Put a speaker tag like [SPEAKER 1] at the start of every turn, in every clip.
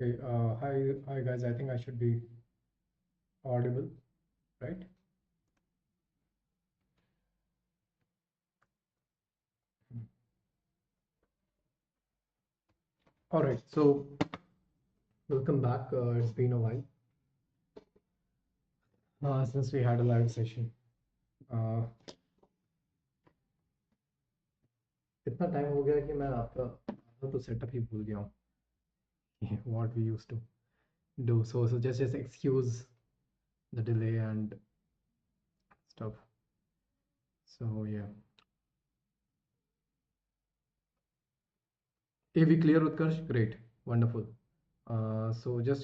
[SPEAKER 1] Okay, hi guys. I think I should be audible, right? All right. So welcome back. It's been a while since we had a live session. Uh, इतना time हो गया कि मैं आपका तो setup ही भूल गया हूँ. What we used to do. So just excuse the delay and stuff. So yeah. AV clear, Utkarsh? Great, wonderful. So just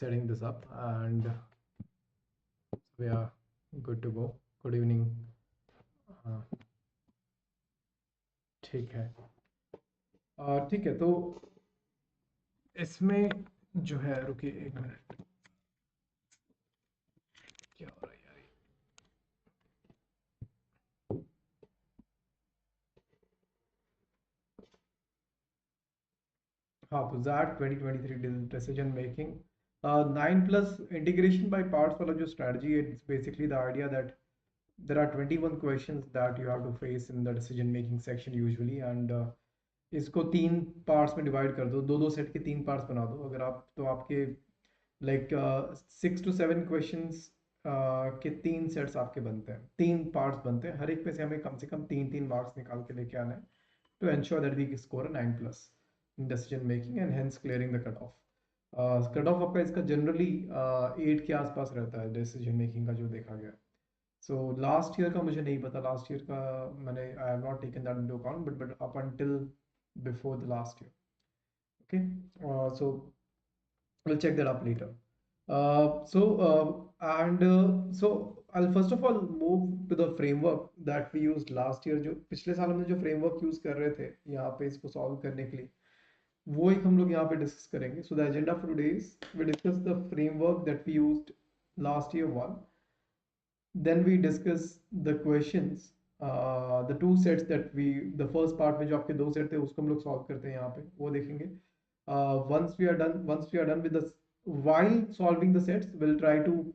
[SPEAKER 1] setting this up and we are good to go. Good evening. Uh, ठीक है. ठीक है. तो इसमें जो है, रुकिए एक मिनट. क्या हो रहा है यार? हाँ, तो ZAT 2023 decision making. 9 plus integration by parts वाला जो strategy है, it's basically the idea that there are 21 questions that you have to face in the decision making section usually, and इसको तीन पार्ट्स में डिवाइड कर दो, दो दो सेट के तीन पार्ट्स बना दो. अगर आप तो आपके लाइक 6 to 7 क्वेश्चंस के तीन सेट्स आपके बनते हैं, तीन पार्ट्स बनते हैं. हर एक पे से हमें कम से कम तीन तीन मार्क्स निकाल के लेके आना है to ensure that we score a 9 plus in decision making and hence clearing the cutoff. Cutoff आपका इसका जनरली 8 के आसपास रहता है डिसीजन मेकिंग का जो देखा गया. सो लास्ट ईयर का मुझे नहीं पता. लास्ट ईयर का मैंने I have not taken that into account, but up until before the last year. Okay. So we'll check that up later. So I'll first of all move to the framework that we used last year. जो पिछले साल हमने जो framework use कर रहे थे यहाँ पे इसको solve करने के लिए, वो एक हम लोग यहाँ पे discuss करेंगे. So the agenda for today is we discuss the framework that we used last year one. Then we discuss the questions, the two sets that we, the first part में जो आपके दो सेट थे उसको हम लोग solve करते हैं यहाँ पे, वो देखेंगे. Once we are done with the, while solving the sets, we'll try to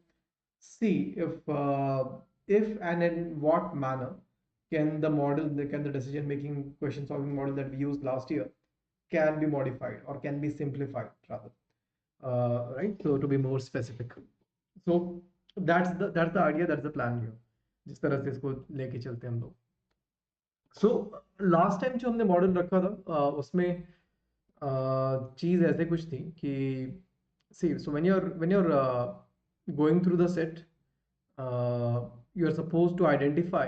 [SPEAKER 1] see if and in what manner can the model, can the decision making question solving model that we used last year can be modified or can be simplified rather, right? So to be more specific. So that's the idea, that's the plan here, जिस तरह से इसको लेके चलते हैं हम लोग. So last time जो हमने मॉडल रखा था उसमें चीज ऐसे कुछ थी कि सी, so when you are going through the set, you are suppose to identify,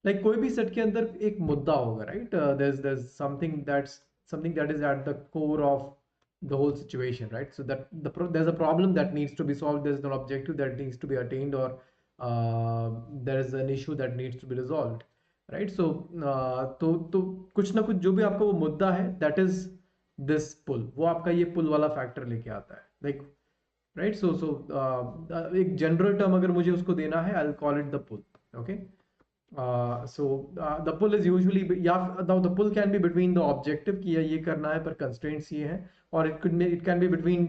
[SPEAKER 1] like कोई भी सेट के अंदर एक मुद्दा होगा, right? There's something that is at the core of the whole situation, right? So that there's a problem that needs to be solved, there's an objective that needs to be attained, or there is an issue that needs to be resolved, right? So तो कुछ ना कुछ जो भी आपका वो मुद्दा है, दैट इज दिस पुल, वो आपका ये पुल वाला फैक्टर लेके आता है, लाइक, राइट? सो एक जनरल टर्म अगर मुझे उसको देना है, I will call it the pull. Okay. So the pull is usually, या the pull can be between the objective कि ये करना है पर constraints ये हैं, और it can be between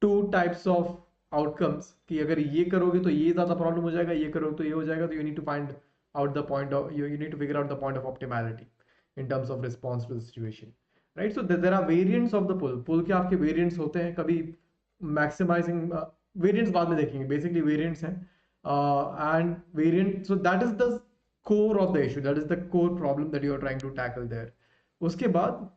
[SPEAKER 1] two types of outcomes कि अगर ये करोगे तो ये ज़्यादा प्रॉब्लम हो जाएगा, ये करोगे तो ये हो जाएगा. तो you need to find out the point of, you need to figure out the point of optimality in terms of response to the situation, right? So there are variants of the pull के आपके variants होते हैं. कभी maximizing, variants बाद में देखेंगे, basically variants हैं. And variant, so that is the core of the issue, that is the core problem that you are trying to tackle there. उसके बाद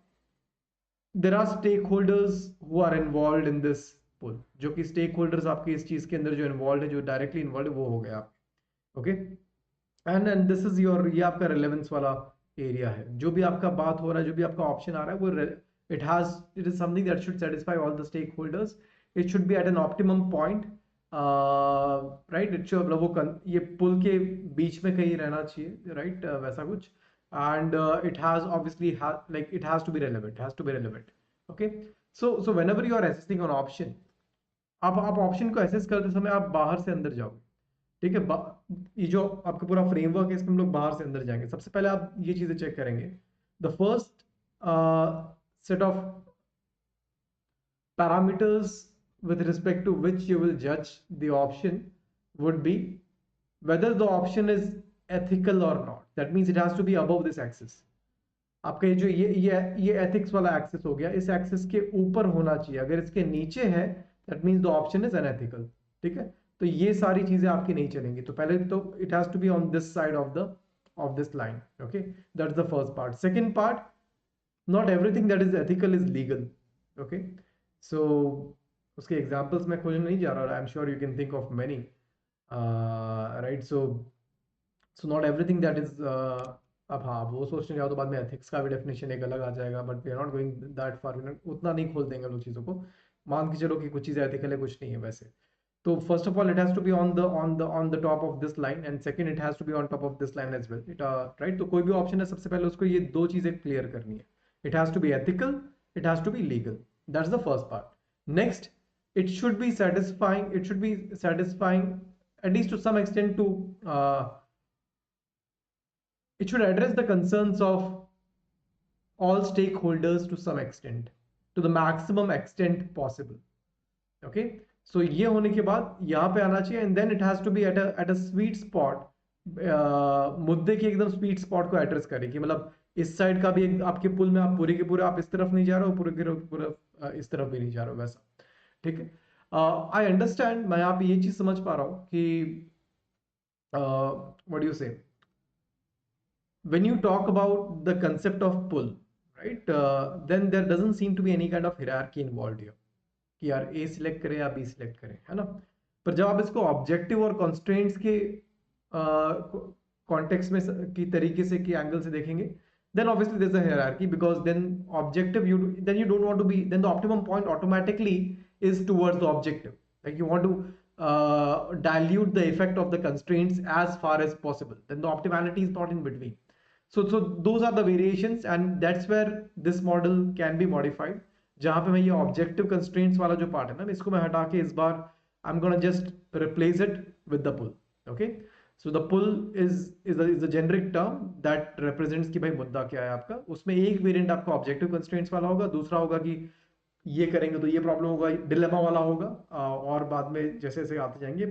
[SPEAKER 1] there are stakeholders who are involved in this pull, जो कि stakeholders आपके इस चीज के अंदर जो involved है, जो directly involved है, वो हो गया. Okay. And this is your, ये आपका रिलेवेंस वाला एरिया है. जो भी आपका बात हो रहा है, जो भी आपका ऑप्शन आ रहा है, वो it is something that should satisfy all the stakeholders. It should be at an optimum point, right? It should, मतलब वो ये पुल के बीच में कहीं रहना चाहिए, राइट? वैसा कुछ. And it has obviously, like it has to be relevant, has to be relevant. Okay. So whenever you are assessing on option, आप ऑप्शन को असेस करते समय आप बाहर से अंदर जाओगे, ठीक है? ये जो आपका पूरा फ्रेमवर्क है, इसमें हम लोग बाहर से अंदर जाएंगे. सबसे पहले आप ये चीजें चेक करेंगे. The first set of parameters with respect to which you will judge the option would be whether the option is ethical or not. That means it has to be above this axis. आपका ये जो ये ethics वाला axis हो गया, इस axis के ऊपर होना चाहिए. अगर इसके नीचे है that means the option is unethical. ठीक है, तो ये सारी चीजें आपकी नहीं चलेंगी. तो पहले तो it has to be on this side of this line. Okay, that's the first part. Second part, not everything that is ethical is legal. Okay, so उसके एग्जांपल्स मैं खोजने नहीं जा रहा. I am sure you can think of many. Right, so not everything that is, अब हाँ वो सोचने जाओ तो बाद में एथिक्स का भी डेफिनेशन एक अलग आ जाएगा, but we are not going that far. उतना नहीं खोल देंगे लोग चीज़ों को. मान के चलो कि कुछ चीज़ें एथिकल है, कुछ नहीं है वैसे. तो first of all it has to be on the top of this line, and second it has to be on top of this line as well. It right, तो कोई भी ऑप्शन है सबसे पहले उसको ये दो चीज़ें क्लियर करनी है. It has to be ethical, it has to be legal. That's the first part. Next, it should be satisfying. It should be satisfying at least to some extent to it should address the concerns of all stakeholders to some extent, to the maximum extent possible. Okay, so ये होने के बाद यहाँ पे आना चाहिए, and then it has to be at a sweet spot. मुद्दे के एकदम स्वीट स्पॉट को एड्रेस करें कि मतलब इस साइड का भी आपके पुल में आप पूरे के पूरे आप इस तरफ नहीं जा रहे हो, पूरे के पूरे इस तरफ भी नहीं जा रहे हो, वैसा. ठीक है, आई अंडरस्टैंड. मैं यहाँ पे ये चीज समझ पा रहा हूँ कि व्हाट डू यू से when you talk about the concept of pull, right, then there doesn't seem to be any kind of hierarchy involved here कि यार A सिलेक्ट करें या B सिलेक्ट करें, है ना. पर जब आप इसको ऑब्जेक्टिव और कॉन्स्ट्रेंट्स के कॉन्टेक्स्ट में की तरीके से की एंगल से देखेंगे, then obviously there's a hierarchy, because then objective you don't want to be, then the optimum point automatically is towards the objective. Like you want to dilute the effect of the constraints as far as possible, then the optimality is not in between. So those are the variations, and that's where this model can be modified. जहाँ पे मैं ये objective constraints वाला जो part है ना, इसको मैं हटा के इस बार I'm gonna just replace it with the pull. Okay, so the pull is a generic term that represents कि भाई मुद्दा क्या है आपका. उसमें एक वेरिएंट आपका ऑब्जेक्टिव कंस्ट्रेंट्स वाला होगा, दूसरा होगा कि ये करेंगे तो ये प्रॉब्लम होगा, डिलेमा वाला होगा. और बाद में जैसे जैसे आते जाएंगे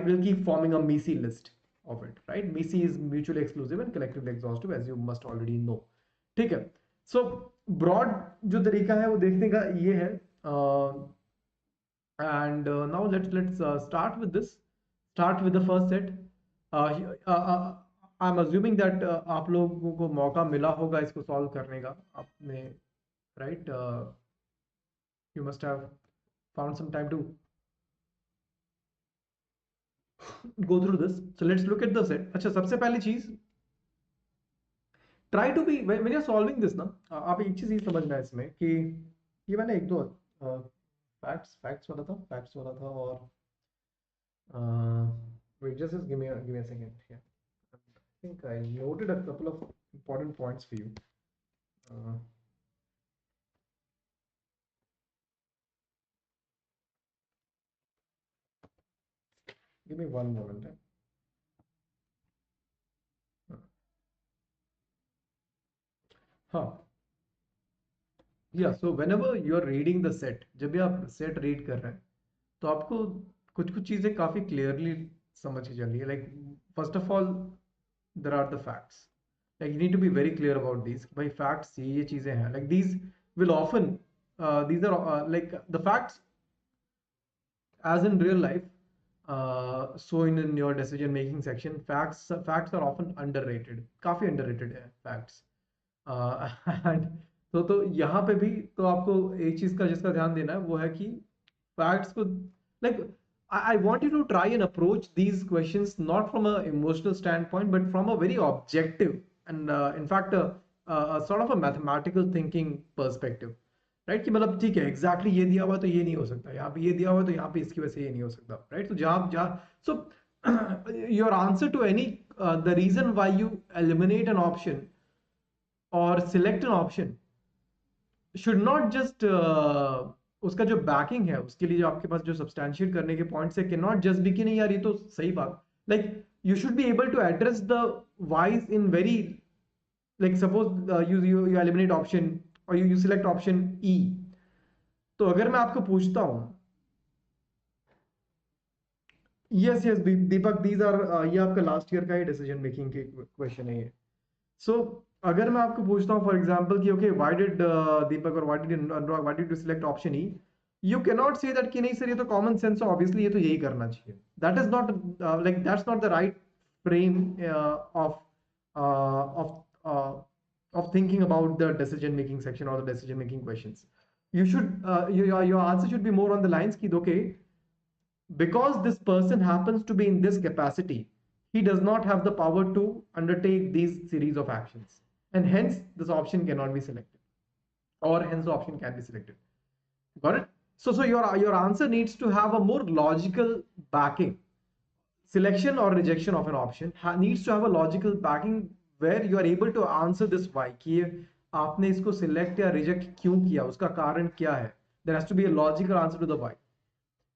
[SPEAKER 1] we'll keep forming a MECE list of it, right? MECE is mutually exclusive and collectively exhaustive, as you must already know. ठीक है, so broad जो तरीका है वो देखने का ये है. And now let's start with this. Start with the first set. I'm assuming that आप लोगों को मौका मिला होगा इसको सॉल्व करने का आपने, right? You must have found some time to go through this. So let's look at the set. अच्छा, सबसे पहली चीज, try to be when you're solving this ना, आप एक चीज ये समझना है इसमें कि ये मैंने एक दो facts वाला था और wait, just give me a second here. I think I noted a couple of important points for you. Give me one moment. हाँ, yeah, so whenever you are reading the set, जब भी आप set read कर रहे हैं तो आपको कुछ कुछ चीजें काफी clearly समझ के चलिए. Like first of all, there are the facts. Like you need to be very clear about these. भाई facts ये चीजें हैं. Like these will often these are like the facts as in real life. So in your decision making section, facts are often underrated. काफी underrated है facts. And तो यहाँ पे भी तो आपको एक चीज का जिसका ध्यान देना है वो है कि facts को like I want you to try and approach these questions not from an emotional standpoint but from a very objective and in fact a sort of a mathematical thinking perspective, right? कि मतलब ठीक है exactly ये दिया हुआ तो ये नहीं हो सकता, यहाँ पे ये दिया हुआ तो यहाँ पे इसकी वजह से ये नहीं हो सकता, right? तो जहाँ so your answer to any the reason why you eliminate an option or select an option should not just उसका जो बैकिंग है उसके लिए जो आपके पास जो सब्सटैंशिएट करने के पॉइंट्स है, कैन नॉट जस्ट बी कि नहीं यार ये तो सही बात. Like you should be able to address the wise in very, like suppose you eliminate option or you select option E, तो अगर मैं आपको पूछता हूँ, yes yes Deepak, these are, ये आपका लास्ट ईयर का ही डिसीजन मेकिंग के क्वेश्चन है ये। सो अगर मैं आपको पूछता हूँ फॉर एग्जाम्पल कि ओके व्हाई डिड दीपक और why did you select option E, you can not say that कि नहीं सर ये तो कॉमन सेंस है, ऑब्वियसली ये तो यही करना चाहिए। That is not, like that's not the right frame of of thinking about the decision making section or the decision making questions. You should your answer should be more on the lines ki okay, because this person happens to be in this capacity, he does not have the power to undertake these series of actions, and hence this option cannot be selected, or hence the option can be selected. Got it? So your answer needs to have a more logical backing. Selection or rejection of an option needs to have a logical backing where you are able to answer this why, कि आपने इसको select या reject क्यों किया, उसका कारण क्या है. There has to be a logical answer to the why.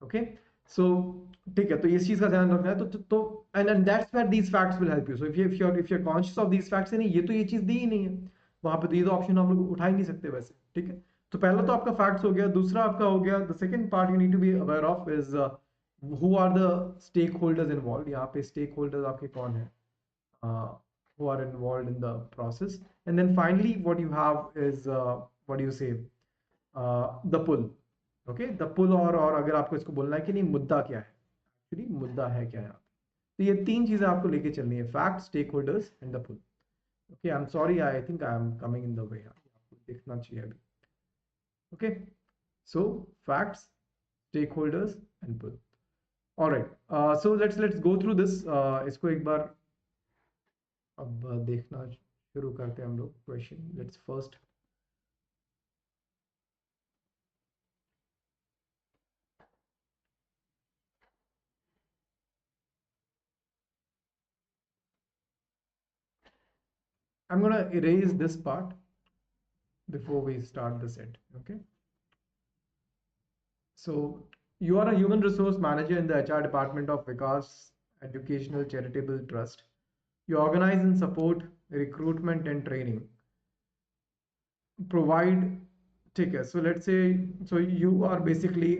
[SPEAKER 1] Okay, so ठीक है, तो इस चीज का ध्यान रखना है. तो and that's where these facts will help you. So if you're conscious of these facts, नहीं ये तो ये चीज दी ही नहीं है वहां पे, तो ये तो ऑप्शन हम लोग उठा ही नहीं सकते वैसे. ठीक है, तो पहला तो आपका फैक्ट्स हो गया. दूसरा आपका हो गया, the second part you need to be aware of is who are the stakeholders involved. यहाँ पे stakeholders आपके कौन है, who are involved in the process. And then finally what you have is what do you say, the pull. Okay, the pull, और अगर आपको इसको बोलना है कि नहीं मुद्दा क्या है, एक्चुअली मुद्दा है क्या है, तो ये तीन चीजें आपको लेके चलनी है, fact, stakeholders and the pull. Okay, I am sorry, I think I am coming in the way, आपको देखना चाहिए अभी. Okay, so facts, stakeholders and pull. Alright, so let's go through this. इसको एक बार अब देखना शुरू करते हैं हम लोग. Question, let's first I'm going to erase this part before we start the set. Okay, so you are a human resource manager in the HR department of Vikas Educational Charitable Trust. You organize and support recruitment and training, provide, ठीक है, so let's say, so you are basically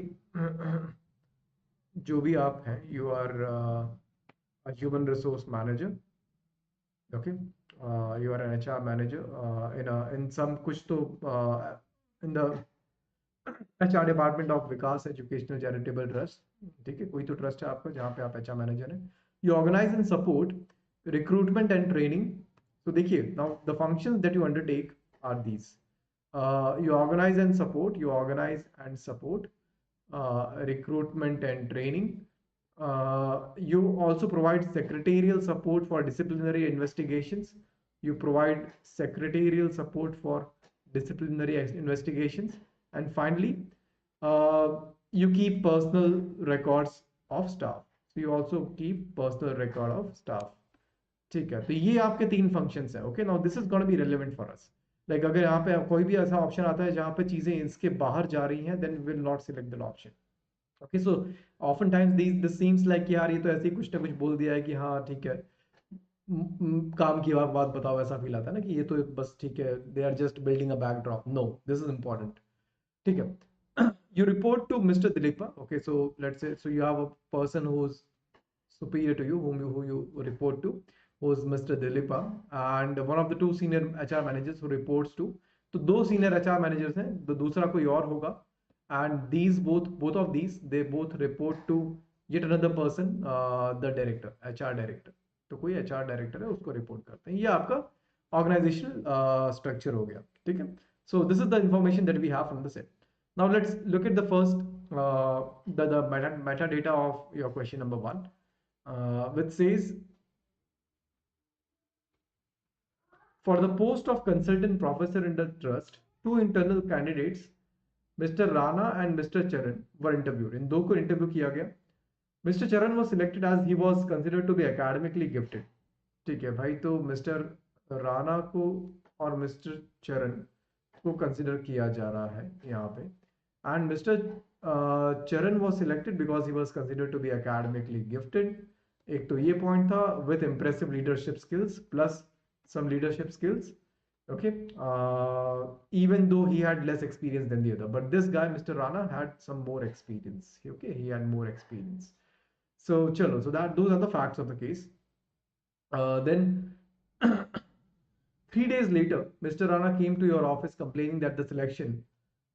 [SPEAKER 1] जो भी आप हैं, you are a human resource manager. Okay, you are an HR manager in some कुछ तो in the HR department of Vikas educational charitable trust. ठीक है, कोई तो ट्रस्ट है आपका जहाँ पे आप HR मैनेजर हैं. You organize and support recruitment and training. तो देखिए, now the functions that you undertake are these. You organize and support, recruitment and training. You also provide secretarial support for disciplinary investigations. You provide secretarial support for disciplinary investigations. And finally, you keep personal records of staff. So you also keep personal record of staff. ठीक है, तो ये आपके तीन functions है. Okay, now this is gonna be relevant for us. Like अगर यहाँ पे कोई भी ऐसा ऑप्शन आता है जहाँ पे चीजें इसके बाहर जा रही हैं, then will not select the option. Okay, so often times this seems like यार ये तो ऐसे ही कुछ ना कुछ बोल दिया है कि हाँ ठीक है, काम की बात बताओ, ऐसा फील आता है ना कि ये तो बस ठीक है, they are just building a backdrop. No, this is important. ठीक है, you report to Mr. Dilipa. Okay, so let's say, so you have a person who's superior to you, who you report to, who's Mr. Dilipa, and one of the two senior HR managers who reports to. तो दो senior HR managers हैं, तो दूसरा कोई और होगा, and these both of these they both report to yet another person, the director, HR director. तो कोई HR director है, उसको report करते हैं. ये आपका organizational structure हो गया. ठीक है, so this is the information that we have from the set. Now let's look at the first the metadata of your question number 1, which says, for the post of consultant professor in the trust, two internal candidates, Mr. Rana and Mr. Charan, were interviewed. इन दो को interview किया गया. Mr. Charan was selected as he was considered to be academically gifted. ठीक है भाई, तो mister Rana को और मिस्टर चरण को कंसिडर किया जा रहा है यहाँ पे. And Mr. Charan was selected because he was considered to be academically gifted. एक तो ये पॉइंट था, with impressive leadership skills plus some leadership skills. Okay, even though he had less experience than the other, but this guy, Mr. Rana, had some more experience. Okay, he had more experience. So, chalo. So that those are the facts of the case. Then 3 days later, Mr. Rana came to your office complaining that the selection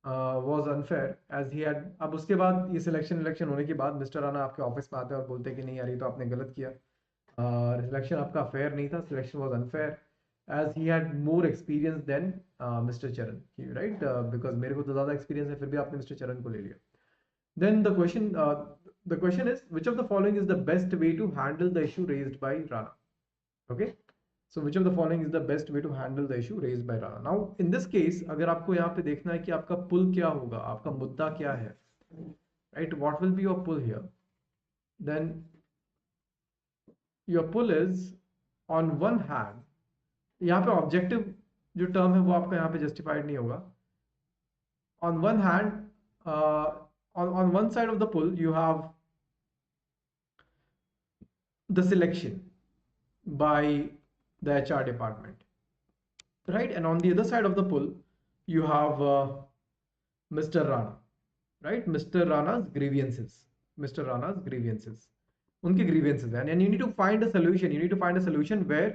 [SPEAKER 1] was unfair as he had. अब उसके बाद ये selection होने के बाद mister Rana आपके office में आते हैं और बोलते हैं कि नहीं यार ये तो आपने गलत किया, सिलेक्शन आपका फेयर नहीं था, selection was unfair as he had more experience than Mr. Charan, right? Because मेरे को तो ज़्यादा experience है, फिर भी आपने Mr. Charan को ले लिया. Then the question is, which of the following is the best way to handle the issue raised by Rana? Okay, so which of the following is the best way to handle the issue raised by Rana? Now in this case, अगर आपको यहाँ पे देखना है कि आपका पुल क्या होगा, आपका मुद्दा क्या है, right? What will be your pull here? Then your pull is, on one hand, यहाँ पे ऑब्जेक्टिव जो टर्म है वो आपका यहाँ पे जस्टिफाइड नहीं होगा. On one hand, on one side of the pull you have the selection by the HR department, right? And on the other side of the pull you have Mr. Rana, right? Mr. Rana's grievances, Mr. Rana's grievances, उनके grievances हैं, and you need to find a solution. You need to find a solution where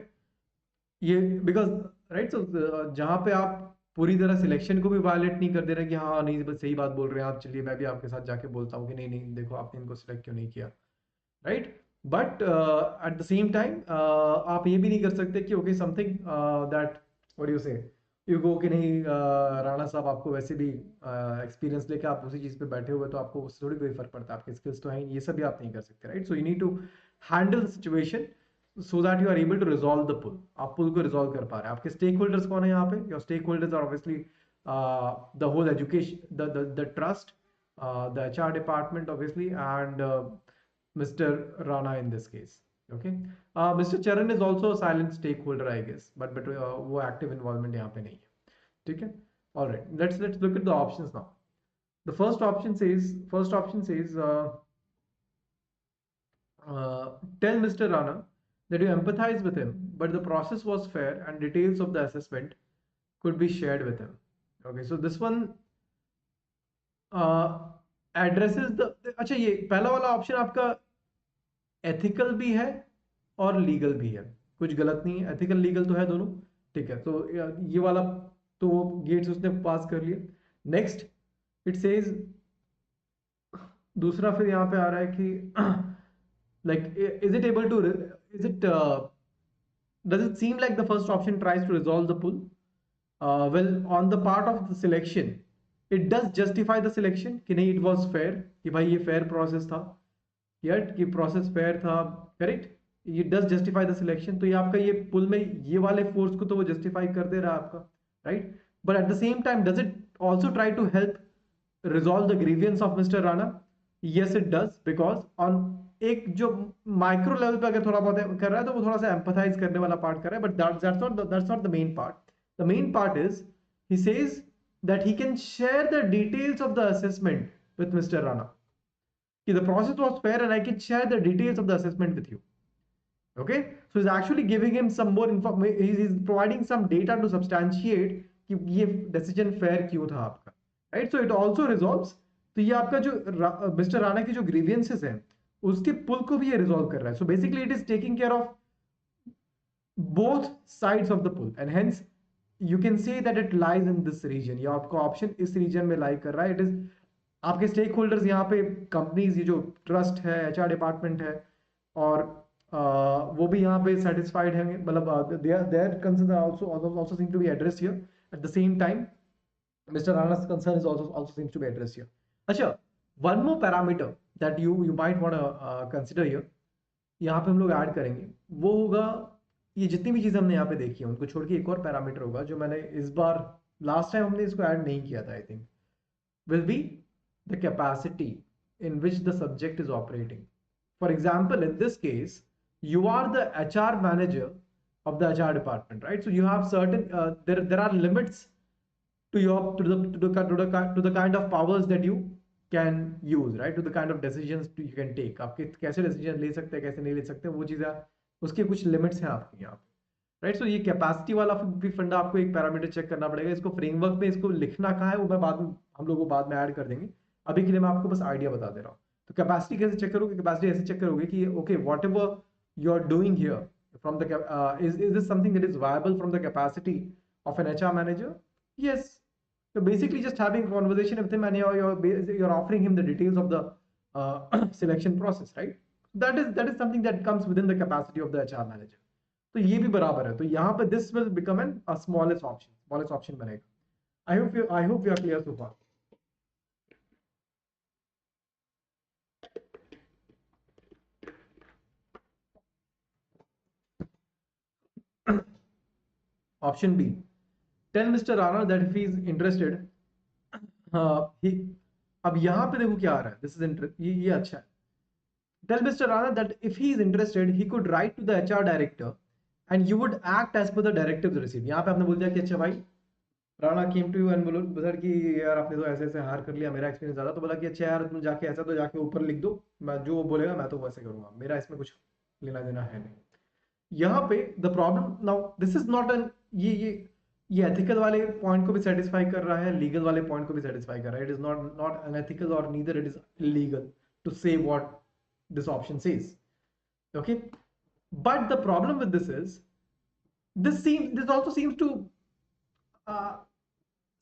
[SPEAKER 1] ये, because right, so जहाँ पे आप पूरी तरह selection को भी वायलेट नहीं कर दे रहे कि हाँ नहीं बस सही बात बोल रहे हैं आप, चलिए मैं भी आपके साथ जाके बोलता हूँ कि नहीं नहीं देखो आपने इनको सिलेक्ट क्यों नहीं किया, right? But at the same time आप ये भी नहीं कर सकते कि okay something that what you से यू गो कि नहीं राणा साहब आपको वैसे भी एक्सपीरियंस लेके आप उसी चीज़ पे बैठे हुए तो आपको उससे थोड़ी कोई फर्क पड़ता है, आपके स्किल्स तो हैं, ये सब भी आप नहीं कर सकते, right? So you need to handle the situation so that you are able to resolve the pull. आप pull को resolve कर पा रहे हैं. आपके stakeholders कौन है यहाँ पे? Your stakeholders are obviously the whole education, the trust, the HR department obviously, and Mr. Rana in this case. Okay. Mr. Charan is also a silent stakeholder, I guess, but वो active involvement यहाँ पे नहीं है. ठीक है? All right. Let's look at the options now. The first option says tell Mr. Rana that you empathize with him, but the process was fair and details of the assessment could be shared with him. Okay, so this one addresses the. अच्छा, ये पहला वाला option आपका ethical भी है और legal भी है, कुछ गलत नहीं है, एथिकल लीगल तो है दोनों, ठीक है? तो ये वाला तो गेट्स उसने पास कर लिया. नेक्स्ट इट सेज, दूसरा फिर यहाँ पे आ रहा है कि like is it able to is it does it seem like the first option tries to resolve the pull? Well, on the part of the selection it does justify the selection कि नहीं it was fair, कि भाई ये fair process था, yet कि process fair था, correct? it does justify the selection. तो ये आपका ये pull में ये वाले force को तो वो justify कर दे रहा है आपका, right? But at the same time does it also try to help resolve the grievance of Mr. Rana? Yes it does, because on एक जो माइक्रो लेवल पे अगर थोड़ा बहुत कर रहा है तो वो थोड़ा सा एम्पथाइज करने वाला पार्ट कर रहा है, but that's not the main part. The main part is he says that he can share the details of the assessment with Mr. Rana. The process was fair and I can share the details of the assessment with you. Okay, so he's actually giving him some more information, he's providing some data to substantiate कि ये decision fair क्यों था आपका, right? So it also resolves, तो ये आपका जो mister Rana की जो grievances हैं उसके पुल को भी ये रिजॉल्व कर रहा है. So basically it is taking care of both sides of the pull and hence you can say that it lies in this region. ये आपका ऑप्शन इस रीजन में लाई कर रहा है. इट इज आपके स्टेक होल्डर्स यहाँ पे कंपनीज, ये जो ट्रस्ट है, एचआर डिपार्टमेंट है, और वो भी यहाँ पे सेटिस्फाइड है, मतलब there concerns are also seem to be addressed here. At the same time mister Rana's concern is also seems to be addressed here. अच्छा, one more parameter that you might want to consider here, यहाँ पे हम लोग add करेंगे, वो होगा ये जितनी भी चीज़ें हमने यहाँ पे देखी है उनको छोड़ के एक और पैरामीटर होगा जो मैंने इस बार, लास्ट टाइम हमने इसको ऐड नहीं किया था, I think, will be the capacity in which the subject is operating. For example in this case you are the HR manager of the HR department, right? So you have certain there are limits to the kind of powers that you can use, right? To the kind of decisions you can take. आपके कैसे decision ले सकते हैं, कैसे नहीं ले सकते, वो चीज़ें उसके कुछ लिमिट्स हैं आपके यहाँ. राइट। सो ये कैपेसिटी वाला भी फंडा आपको एक पैरामीटर चेक करना पड़ेगा। इसको फ्रेमवर्क में इसको लिखना कहाँ है वो मैं बाद में, हम लोग को बाद में ऐड कर देंगे। अभी के लिए मैं आपको बस आइडिया बता दे रहा हूँ। तो कैपेसिटी कैसे चेक करोगे? कैपेसिटी ऐसे चेक करोगे कि okay whatever you are doing here from the is this something that is viable from the capacity of an HR manager? Yes. So basically just having a conversation with him and you're offering him the details of the selection process, right? That is something that comes within the capacity of the HR manager. तो ये भी बराबर है। तो यहाँ पे this will become an a smallest option बनेगा। I hope you are clear so far. Option B, tell Mr. Rana that if he is interested, he, अब यहाँ पे देखो क्या आ रहा है, this is ये अच्छा है। Tell Mr. Rana that if he is interested, he could write to the HR director and you would act as per the directives received। यहाँ पे आपने बोल दिया कि अच्छा भाई, Rana came to you and बोलो सर कि यार आपने तो ऐसे ऐसे हार कर लिया, मेरा एक्सपीरियंस ज्यादा, तो बोला कि अच्छा यार तुम जाके ऐसा तो जाके ऊपर लिख दो, मैं जो बोलेगा मैं तो वैसे करूंगा, मेरा इसमें कुछ लेना देना है नहीं। यहाँ पे the problem now this is not an ये एथिकल वाले पॉइंट को भी सेटिस्फाई कर रहा है, लीगल वाले पॉइंट को भी सेटिस्फाई कर रहा है। इट इज नॉट अनएथिकल और neither it is illegal to say what this option says, okay. But the problem with this is this also seems to uh,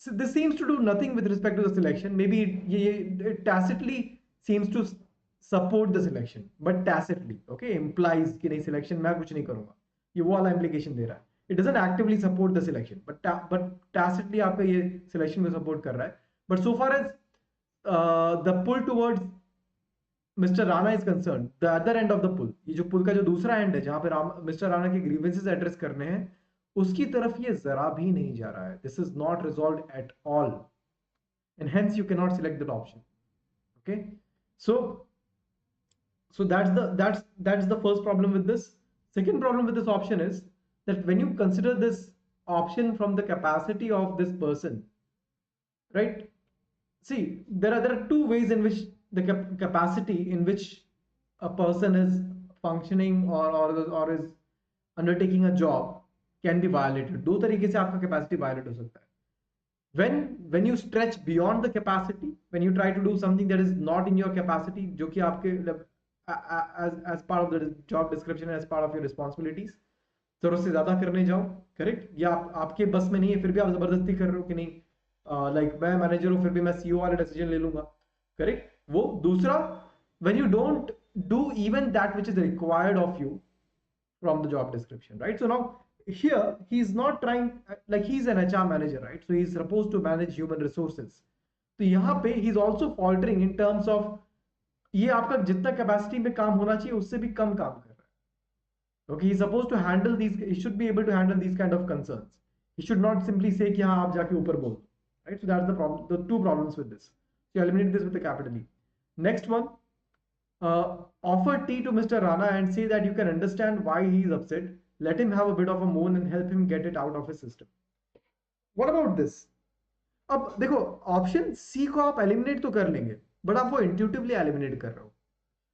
[SPEAKER 1] so this seems to do nothing with respect to the selection. Maybe it tacitly seems to support the selection, but tacitly, okay, implies कि नहीं selection मैं कुछ नहीं करूंगा, ये वो वाला implication दे रहा है। It doesn't actively support the selection, but tacitly आपका ये selection को support कर रहा है। But so far as the pull towards Mr. Rana is concerned, the other end of the pull, ये जो पुल का जो दूसरा एंड है जहां पे मिस्टर राणा के ग्रीवेंसेस एड्रेस करने हैं, उसकी तरफ ये जरा भी नहीं जा रहा है। This is not resolved at all and hence you cannot select that option, okay। So that's the first problem with this। Second problem with this option is that when you consider this option from the capacity of this person, right, see there are two ways in which the capacity in which a person is functioning or is undertaking a job can be violated। दो तरीके से आपका capacity violate हो सकता है। when you stretch beyond the capacity, when you try to do something that is not in your capacity, जो कि आपके as part of the job description, as part of your responsibilities, जरूरत से ज्यादा करने जाओ, करेक्ट, या आपके बस में नहीं है फिर भी आप जबरदस्ती कर रहे हो कि नहीं लाइक मैं मैनेजर हूं फिर भी मैं सीईओ वाला डिसीजन ले लूंगा, करेक्ट। वो दूसरा, when you don't do even that which is required of you from the job description, right? So now here he's not trying, like he's an HR manager, right? So he's supposed to manage human resources। तो यहाँ पे he's also faltering in terms of ये आपका जितना capacity में काम होना चाहिए उससे भी कम काम कर रहा है। Okay, he's supposed to handle these, he should be able to handle these kind of concerns। he should not simply say कि हाँ आप जाके ऊपर बोल, right? So that's the problem, the two problems with this। So you eliminate this with the capital E। Next one, offer tea to Mr. Rana and say that you can understand why he is upset, let him have a bit of a moan and help him get it out of his system। What about this? अब देखो option C को आप eliminate तो कर लेंगे, but आप वो intuitively eliminate कर रहे हो।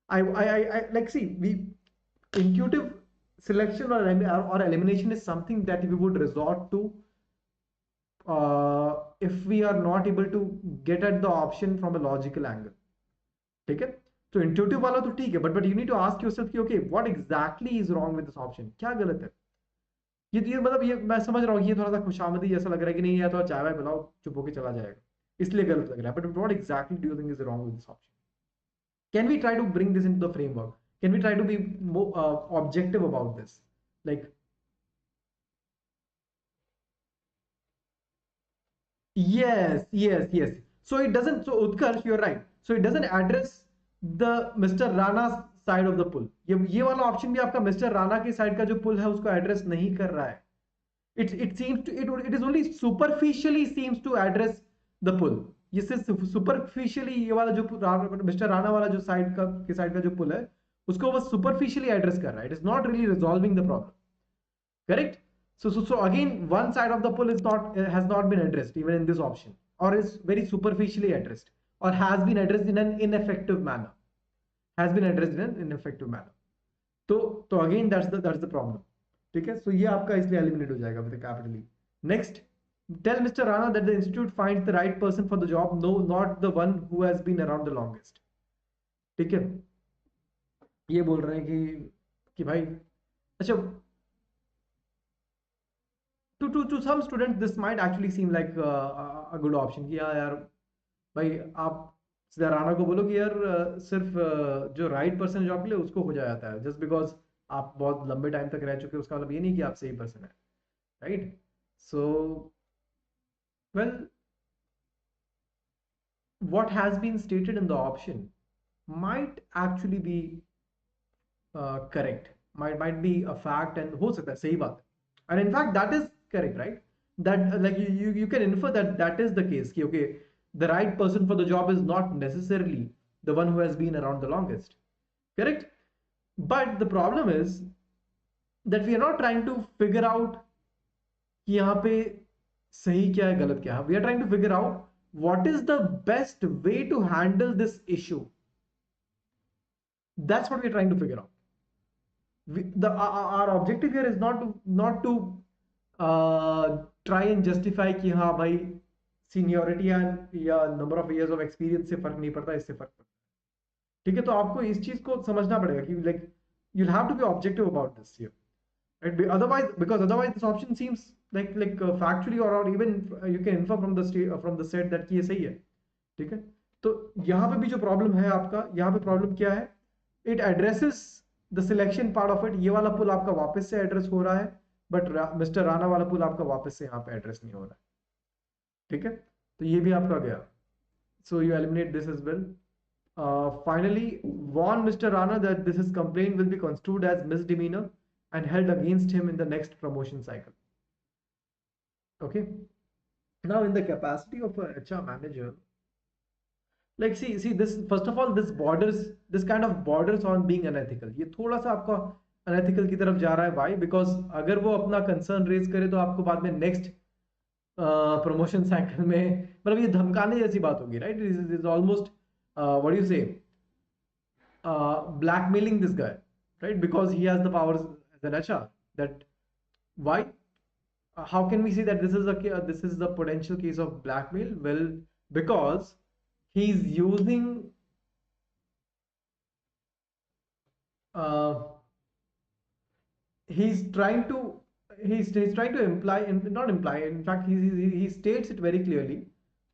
[SPEAKER 1] I like see we intuitive selection or elimination is something that we would resort to if we are not able to get at the option from a logical angle, ठीक है। तो intuitive वाला तो ठीक है, but you need to ask yourself कि okay what exactly is wrong with this option, क्या गलत है। ये मतलब ये मैं समझ रहा हूँ ये थोड़ा सा खुशामदी जैसा लग रहा है कि नहीं, या तो चाय वाय पिलाओ चुप होके चला जाएगा, इसलिए गलत लग रहा है। But what exactly do you think is wrong with this option? Can we try to bring this into the framework? Can we try to be more objective about this? Like, yes. So it doesn't, so Utkarsh, you're right. So it doesn't address the Mr. Rana's side of the pull। ये वाला option भी आपका mister Rana की side का जो पुल है उसको address नहीं कर रहा है। it seems to it is only superficially seems to address the pull। ये सिर्फ सुपरफिशियली ये वाला जो मिस्टर राणा वाला जो साइड का जो पुल है उसको बस सुपरफिशियली एड्रेस कर रहा है। It is not really resolving the problem, correct. So again one side of the pull is not has not been addressed even in this option, or is very superficially addressed, or has been addressed in an ineffective manner, has been addressed in an ineffective manner। तो again that's the problem। ठीक है, सो ये आपका इसलिए eliminate हो जाएगा with capitally. Next, tell mister Rana that the institute finds the right person for the job, no not the one who has been around the longest. ठीक है, ये बोल रहे हैं कि भाई, अच्छा, to some students this might actually seem like a good option कि हाँ यार भाई, आप सीधा राणा को बोलो कि यार सिर्फ जो राइट पर्सन जॉब के लिए उसको हो जाता है, जस्ट बिकॉज आप बहुत लंबे टाइम तक रह चुके हो, उसका मतलब ये नहीं कि आप सही पर्सन है, right? So well, what has been stated in the option might actually be correct, might be a fact, and हो सकता है सही बात है, and in fact that is correct, right? That like you can infer that that is the case कि okay, the right person for the job is not necessarily the one who has been around the longest, correct? But the problem is that we are not trying to figure out कि यहाँ पे सही क्या है गलत क्या है, we are trying to figure out what is the best way to handle this issue. That's what we're trying to figure out. Our objective here is not to try and justify कि हाँ भाई seniority या number of years of experience से फर्क नहीं पड़ता, इससे फर्क पड़ता है। ठीक है, तो आपको इस चीज को समझना पड़ेगा कि like you'll have to be objective about this here, right? Otherwise this option seems like factually or even you can infer from the set that कि ये सही है। ठीक है, तो यहाँ पे भी जो प्रॉब्लम है आपका, यहाँ पे प्रॉब्लम क्या है, it addresses the selection part of it. ये वाला पुल आपका वापस से एड्रेस हो रहा है, बट मिस्टर राणा वाला पुल आपका वापस से यहाँ पे एड्रेस नहीं हो रहा है। ठीक है, तो ये भी आपका गया, so you eliminate this as well. Finally, warn Mr. Rana that this is complaint will be construed as misdemeanor and held against him in the next promotion cycle. Okay, now in the capacity of a HR manager, like see this, first of all, this kind of borders on being unethical, ये थोड़ा सा आपका unethical की तरफ जा रहा है। why? Because अगर वो अपना concern raise करे तो आपको बाद में next promotion cycle में, मतलब ये धमकाने जैसी बात होगी, right? This is almost what do you say, blackmailing this guy, right? Because he has the powers as an HR. That why? How can we say that this is the potential case of blackmail? Well, because he's using uh, he's trying to he's trying to imply, not imply, in fact he states it very clearly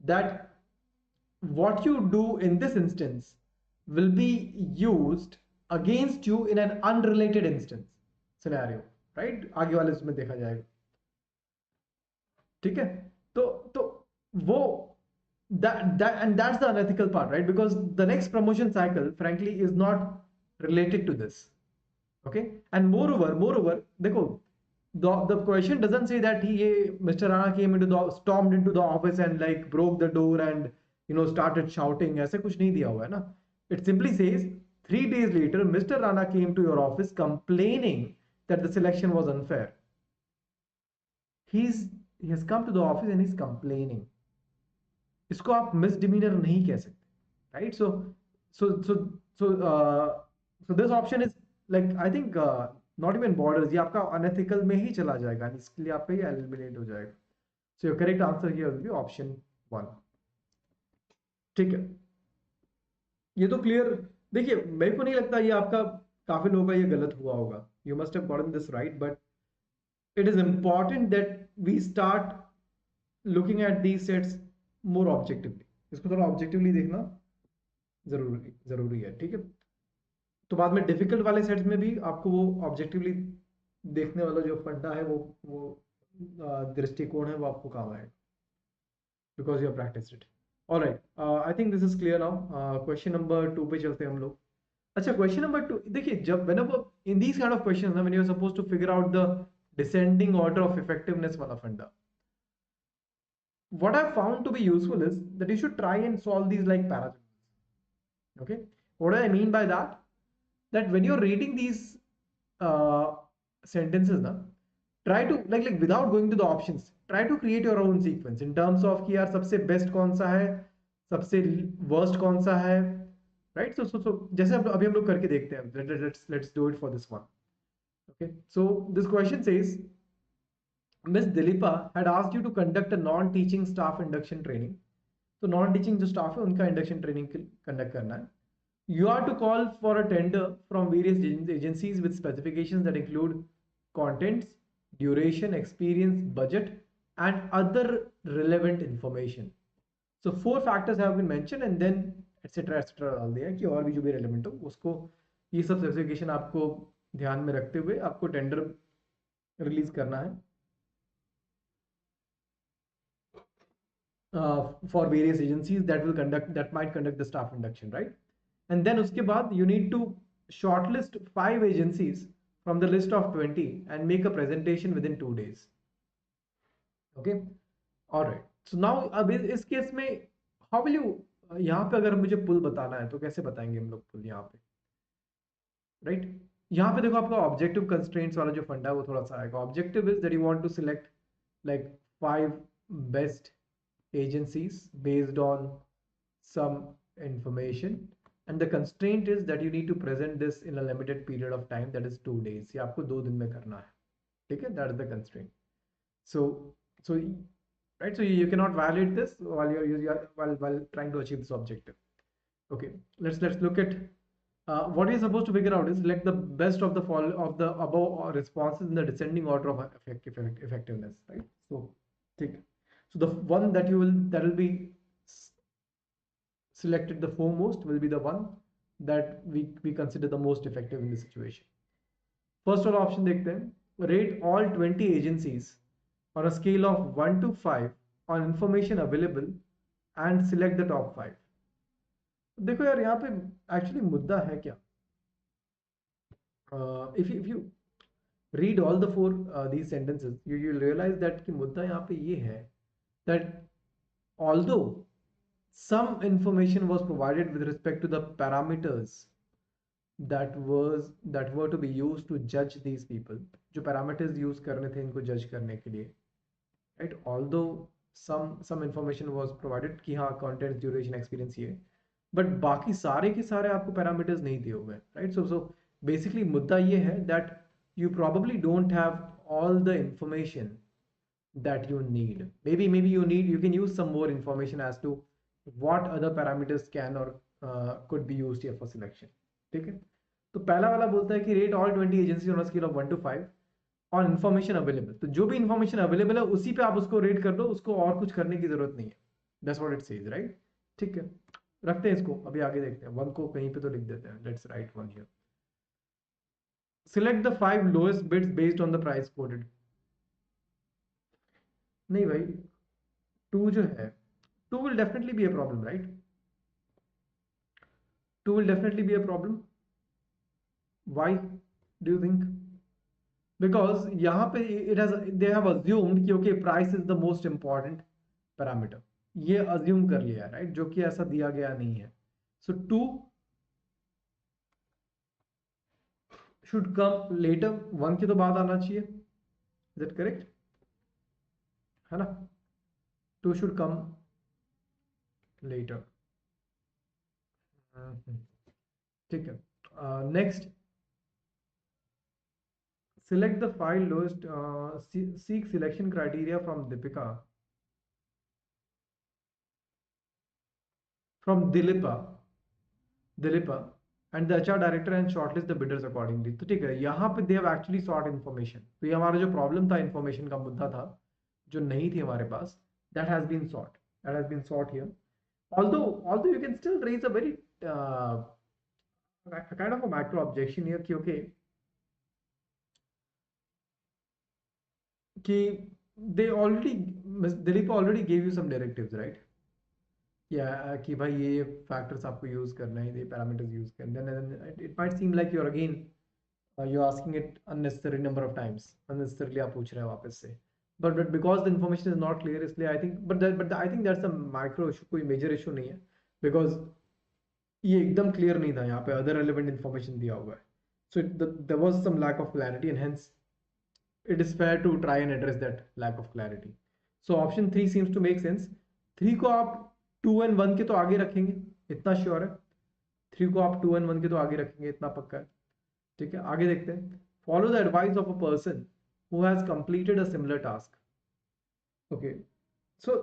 [SPEAKER 1] that what you do in this instance will be used against you in an unrelated instance scenario, right? आगे वाले उसमें देखा जाएगा। ठीक है, तो वो and that's the unethical part, right? Because the next promotion cycle frankly is not related to this. Okay, and moreover देखो, the question doesn't say that Mr. Rana stormed into the office and like broke the door and started shouting, ऐसे कुछ नहीं दिया हुआ है ना। It simply says 3 days later Mr. Rana came to your office complaining that the selection was unfair. He has come to the office and he's complaining. इसको आप misdemeanor नहीं कह सकते, right? So this option is like, I think not even borders, ये आपका unethical में ही चला जाएगा, इसके लिए आपका ये eliminate हो जाएगा। So your correct answer here will be option 1। ठीक है, ये तो क्लियर। देखिए, मेरे को नहीं लगता ये आपका, काफी लोगों का ये गलत हुआ होगा। You must have gotten this right, but it is important that we start looking at these sets more objectively. इसको थोड़ा ऑब्जेक्टिवली देखना जरूरी है। ठीक है, तो बाद में डिफिकल्ट वाले सेट्स में भी आपको वो ऑब्जेक्टिवली देखने वाला जो फंडा है, वो दृष्टिकोण है, वो आपको काम आएगा, because you have practised it. Alright, I think this is clear now. Question number 2 पे चलते हैं हम लोग। अच्छा, क्वेश्चन नंबर 2, देखिए, जब whenever in these kind of questions ना, when you are supposed to figure out the descending order of effectiveness वाला फंडा, what I found to be useful is that you should try and solve these like paragraphs. Okay, what do I mean by that? That when you're reading these sentences ना, try to like without going to the options, try to create your own sequence in terms of कि यार सबसे best कौन सा है, सबसे worst कौन सा है, राइट? सो जैसे अभी हम लोग करके देखते हैं, let's do it for this one. Okay, so this question says Miss Dilipa had asked you to conduct a non-teaching staff induction training. तो नॉन टीचिंग जो स्टाफ है उनका इंडक्शन ट्रेनिंग कंडक्ट करना है. You are to call for a tender from various agencies with specifications that include contents, duration, experience, budget, and other relevant information. So four factors have been mentioned and then etc etc डाल दिया कि और भी जो भी relevant हो उसको ये सब specification आपको ध्यान में रखते हुए आपको टेंडर रिलीज करना है for various agencies that might conduct the staff induction, right? And then uske baad you need to shortlist 5 agencies from the list of 20 and make a presentation within 2 days. Okay, all right. So now अब इस case में how will you यहाँ पे अगर मुझे पुल बताना है तो कैसे बताएंगे हम लोग पुल यहाँ पे, राइट? यहाँ पे देखो आपका ऑब्जेक्टिव कंस्ट्रेंट्स वाला जो फंडा है वो थोड़ा सा आएगा. Objective is that you want to select like 5 best agencies based on some information, and the constraint is that you need to present this in a limited period of time, that is 2 days. ये आपको 2 दिन में करना है, ठीक है? That is the constraint. So right, so you cannot violate this while while trying to achieve this objective. Okay, let's look at what we're supposed to figure out is select the best of the above responses in the descending order of effectiveness, right? So take, so the one that will be selected the foremost will be the one that we consider the most effective in this situation. First वाला option देखते हैं. Rate all 20 agencies on a scale of 1 to 5 on information available and select the top 5. देखो यार यहाँ पे actually मुद्दा है क्या? if you read all the four these sentences, you will realize that कि मुद्दा यहाँ पे ये है that although some information was provided with respect to the parameters that were to be used to judge these people, जो parameters use करने थे इनको judge करने के लिए, right? Although some information was provided कि हाँ contents, duration, experience ये, but बाकी सारे के सारे आपको parameters नहीं दिए हुए, right? So basically मुद्दा ये है that you probably don't have all the information that you need. Maybe you can use some more information as to what other parameters can or could be used here for selection. ठीक है? तो पहला वाला बोलता है कि rate all 20 agencies on a scale of 1 to 5 on information available. तो जो भी information available है उसी पे आप उसको rate कर दो, उसको और कुछ करने की जरूरत नहीं है. That's what it says, right? ठीक है, रखते हैं इसको, अभी आगे देखते हैं. 1 को कहीं पे तो लिख देते हैं. Let's write 1 here. Select the 5 lowest bids based on the price quoted. नहीं भाई, 2 जो है, 2 will definitely be a problem, right? 2 will definitely be a problem. Why do you think? Because यहाँ पे they have assumed कि okay, price is the most important parameter. ये assume कर लिया, right? जो कि ऐसा दिया गया नहीं है. So 2 should come later. 1 के तो बाद आना चाहिए. Is that correct? है ना? 2 should come later. ठीक है. Next, select the 5 lowest. Seek selection criteria from Dilipa, and the HR director and shortlist the bidders accordingly. तो ठीक है, यहाँ पे they have actually sought information. तो ये हमारा जो problem था, information का मुद्दा था जो नहीं थी हमारे पास, that has been sought here. Although you can still raise a very kind of a macro objection here कि okay, कि Dilip already gave you some directives, right? Yeah, कि भाई ये factors आपको use करना है, ये parameters use करना है. Then it might seem like you're again you're asking it unnecessary number of times. Unnecessarily आप पूछ रहे हो वापस से. But because the information is not clear, इसलिए I think I think that's a micro issue, कोई major issue नहीं है, because ये एकदम clear नहीं था, यहाँ पे other relevant information दिया हुआ है. So there was some lack of clarity, and hence it is fair to try and address that lack of clarity. So option 3 seems to make sense. 3 को आप 2 and 1 के तो आगे रखेंगे, इतना श्योर है. 3 को आप 2 and 1 के तो आगे रखेंगे, इतना पक्का है. ठीक है, आगे देखते हैं. Follow the advice of a person who has completed a similar task. Okay, so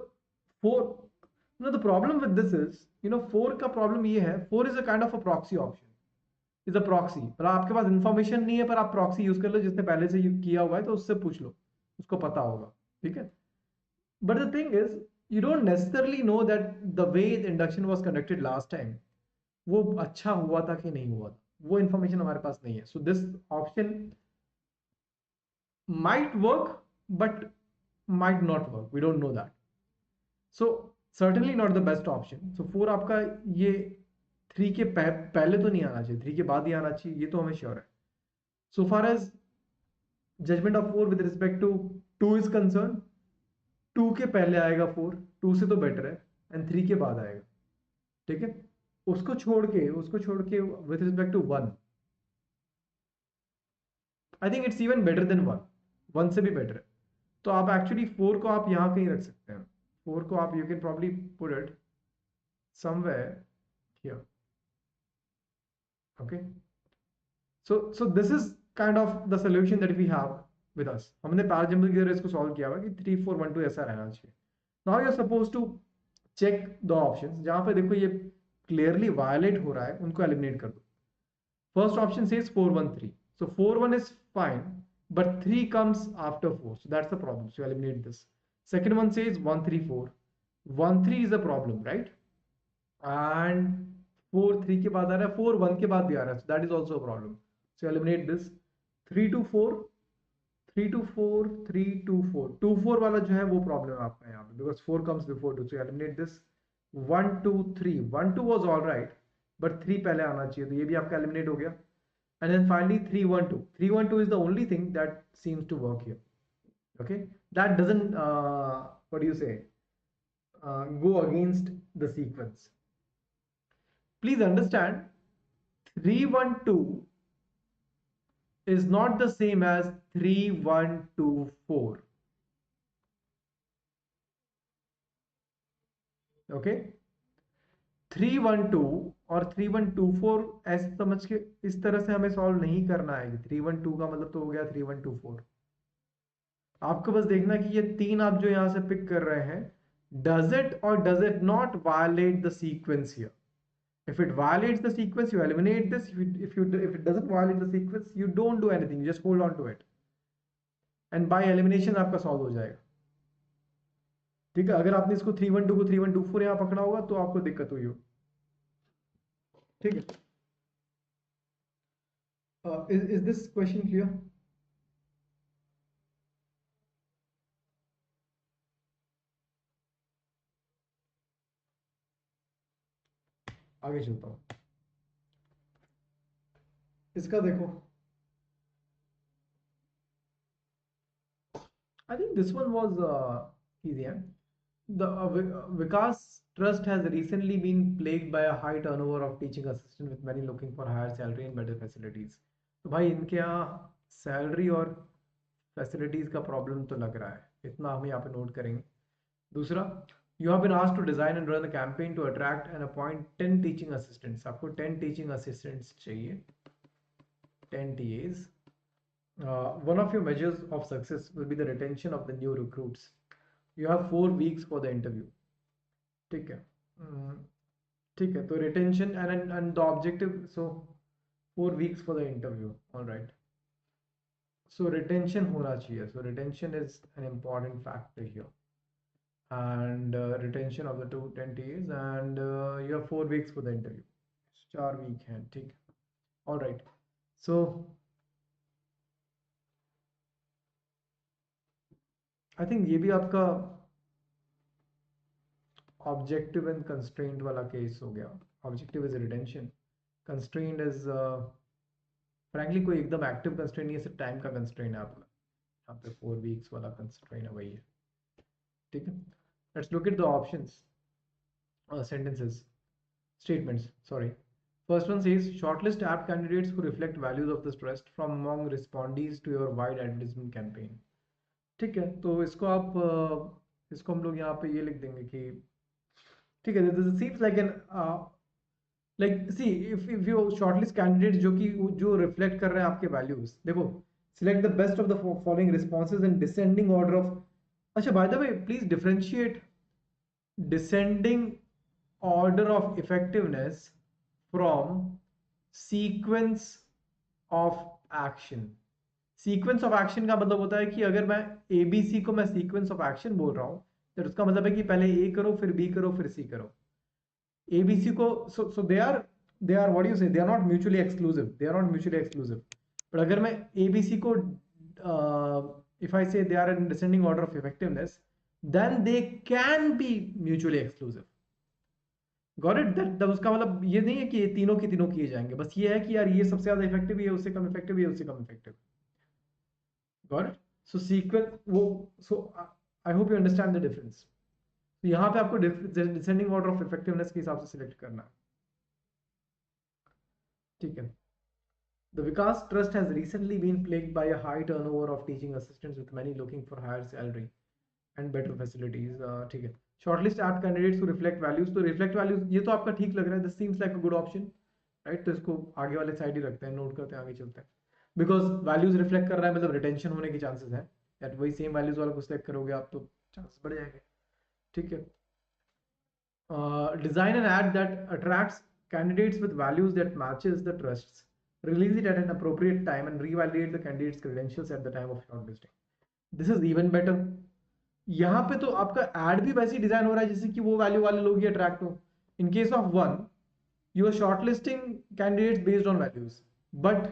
[SPEAKER 1] four, the problem with this is, four का problem ये है, four is a kind of a proxy option, is a proxy, पर आपके पास information नहीं है, पर आप proxy use कर लो, जिसने पहले से किया हुआ है तो उससे पूछ लो, उसको पता होगा, ठीक है. But the thing is, you don't necessarily know that the way the induction was conducted last time, वो अच्छा हुआ था कि नहीं हुआ था, वो information हमारे पास नहीं है. So this option might work, but might not work. We don't know that. So certainly not the best option. So 4 आपका ये 3 के पहले तो नहीं आना चाहिए, 3 के बाद ही आना चाहिए, ये तो हमें श्योर है. So far as judgment of 4 with respect to 2 is concerned, 2 के पहले आएगा 4, 2 से तो बेटर है, एंड 3 के बाद आएगा, ठीक है. उसको छोड़ के with respect to 1, I think it's even better than 1, 1 से भी बेटर है. तो आप एक्चुअली 4 को आप यहाँ कहीं रख सकते हैं. 4 को आप, you can probably put it somewhere here. Okay, so this is kind of the solution that we have with us. हमने पैराजम्बल की तरह इसको सॉल्व किया हुआ कि 3 4 1 2 ऐसा रहना चाहिए. Now you are suppose to check the options. जहां पे देखो ये क्लियरली वायलेट हो रहा है, उनको एलिमिनेट कर दो. First option says 4 1 3. So 4 1 is fine, but 3 comes after 4, so that's the problem, so you eliminate this. Second one says 1 3 4. 1 3 is a problem, right? And 4 3 के बाद आ रहा है, 4 1 के बाद भी आ रहा है, so that is also a problem, so eliminate this. 3 2 4, 3 2 4, 3 2 4, 2 4 वाला जो है वो प्रॉब्लम है आपका यहाँ पे, because 4 comes before 2, so eliminate this. 1 2 3, 1 2 was all right, but 3 पहले आना चाहिए, तो ये भी आपका eliminate हो गया. And then finally 3 1 2, 3 1 2 is the only thing that seems to work here. Okay, that doesn't what do you say, go against the sequence. Please understand, 3 1 2 is not the same as 3 1 2 4. Okay, 3 1 2 और 3 1 2 4 ऐसे समझ के इस तरह से हमें solve नहीं करना है कि 3 1 2 का मतलब तो हो गया 3 1 2 4. आपको बस देखना कि ये 3 आप जो यहां से पिक कर रहे हैं, does it or does it not violate the sequence here? If it violates the sequence, you eliminate this. If it doesn't violate the sequence, you don't do anything, you just hold on to it, and by elimination आपका solve हो जाएगा. ठीक है, अगर आपने इसको 3 1 2 को 3 1 2 4 यहाँ पकड़ा होगा तो आपको दिक्कत हुई हो. ठीक है, is this question clear? आगे चलता हूँ. इसका देखो, I think this one was easy. The Vikas Trust has recently been plagued by a high turnover of teaching assistant, with many looking for higher salary and better facilities. तो भाई इनके यहाँ salary और फैसिलिटीज का problem तो लग रहा है, इतना हम यहाँ पे नोट करेंगे. दूसरा, you have been asked to design and run a campaign to attract and appoint 10 teaching assistants. आपको 10 teaching assistants चाहिए, 10 TAs. One of your measures of success will be the retention of the new recruits. You have 4 weeks for the interview. ठीक है, ठीक है. तो retention and the objective, so 4 weeks for the interview. All right. So retention होना चाहिए. So retention is an important factor here. And retention of the 10 days, and you have 4 weeks for the interview. 4 week है, ठीक. All right. So I think ये भी आपका objective and constraint वाला case हो गया. Objective is retention, constraint is frankly कोई एकदम एक्टिव कंस्ट्रेंट नहीं है, सिर्फ टाइम का कंस्ट्रेंट है आपका. यहाँ पे 4 वीक्स वाला कंस्ट्रेंट है, वही है. ठीक है, let's look at the options, sentences, statements, sorry. First one says, shortlist apt candidates who reflect values of this trust from among respondees to your wide advertisement campaign. ठीक है, तो इसको आप इसको हम लोग यहाँ पे ये लिख देंगे कि ठीक है, this seems like an like see if you shortlist candidates जो कि जो रिफ्लेक्ट कर रहे हैं आपके वैल्यूज. देखो Select the best of the following responses in descending order of. अच्छा, by the way, please differentiate descending order of effectiveness from sequence of action. Sequence of action का मतलब होता है कि अगर मैं एबीसी को मैं सीक्वेंस ऑफ एक्शन बोल रहा हूं तो उसका मतलब है कि पहले ए करो, फिर बी करो, फिर सी करो. एबीसी को so they are what you say, they are not mutually exclusive, they are not mutually exclusive. But अगर मैं एबीसी को if I say they are in descending order of effectiveness, then they can be mutually exclusive. Got it? That उसका मतलब ये नहीं है कि ये तीनों के तीनों किए जाएंगे, बस ये है कि यार ये सबसे ज्यादा इफेक्टिव, ये उससे कम इफेक्टिव, ये उससे कम effective. Got it? So sequence वो, so I hope you understand the difference. तो यहाँ पे आपको डिसेंडिंग ऑर्डर ऑफ इफेक्टिवनेस के हिसाब से सिलेक्ट करना है. ठीक है. The Vikas Trust has recently been plagued by a high turnover of teaching assistants with many looking for higher salary and better facilities. ठीक है. Shortlist add candidates to reflect values. तो reflect values ये तो आपका ठीक लग रहा है. This seems like a good option, right? तो इसको आगे वाले साइड ही रखते हैं, नोट करते हैं, आगे चलते हैं. Because values reflect कर रहा है मतलब retention होने की chances है. यार वही same values वाला को select करोगे आप तो chances बढ़ जाएंगे. ठीक है. Design an ad that attracts candidates with values that matches the trusts. Release it at an appropriate time and revalidate the candidate's credentials at the time of shortlisting. This is even better. यहाँ पे तो आपका ad भी वैसे ही design हो रहा है जैसे कि वो वैल्यू वाले लोग ही अट्रैक्ट हो. In case of one, you are shortlisting candidates based on values, but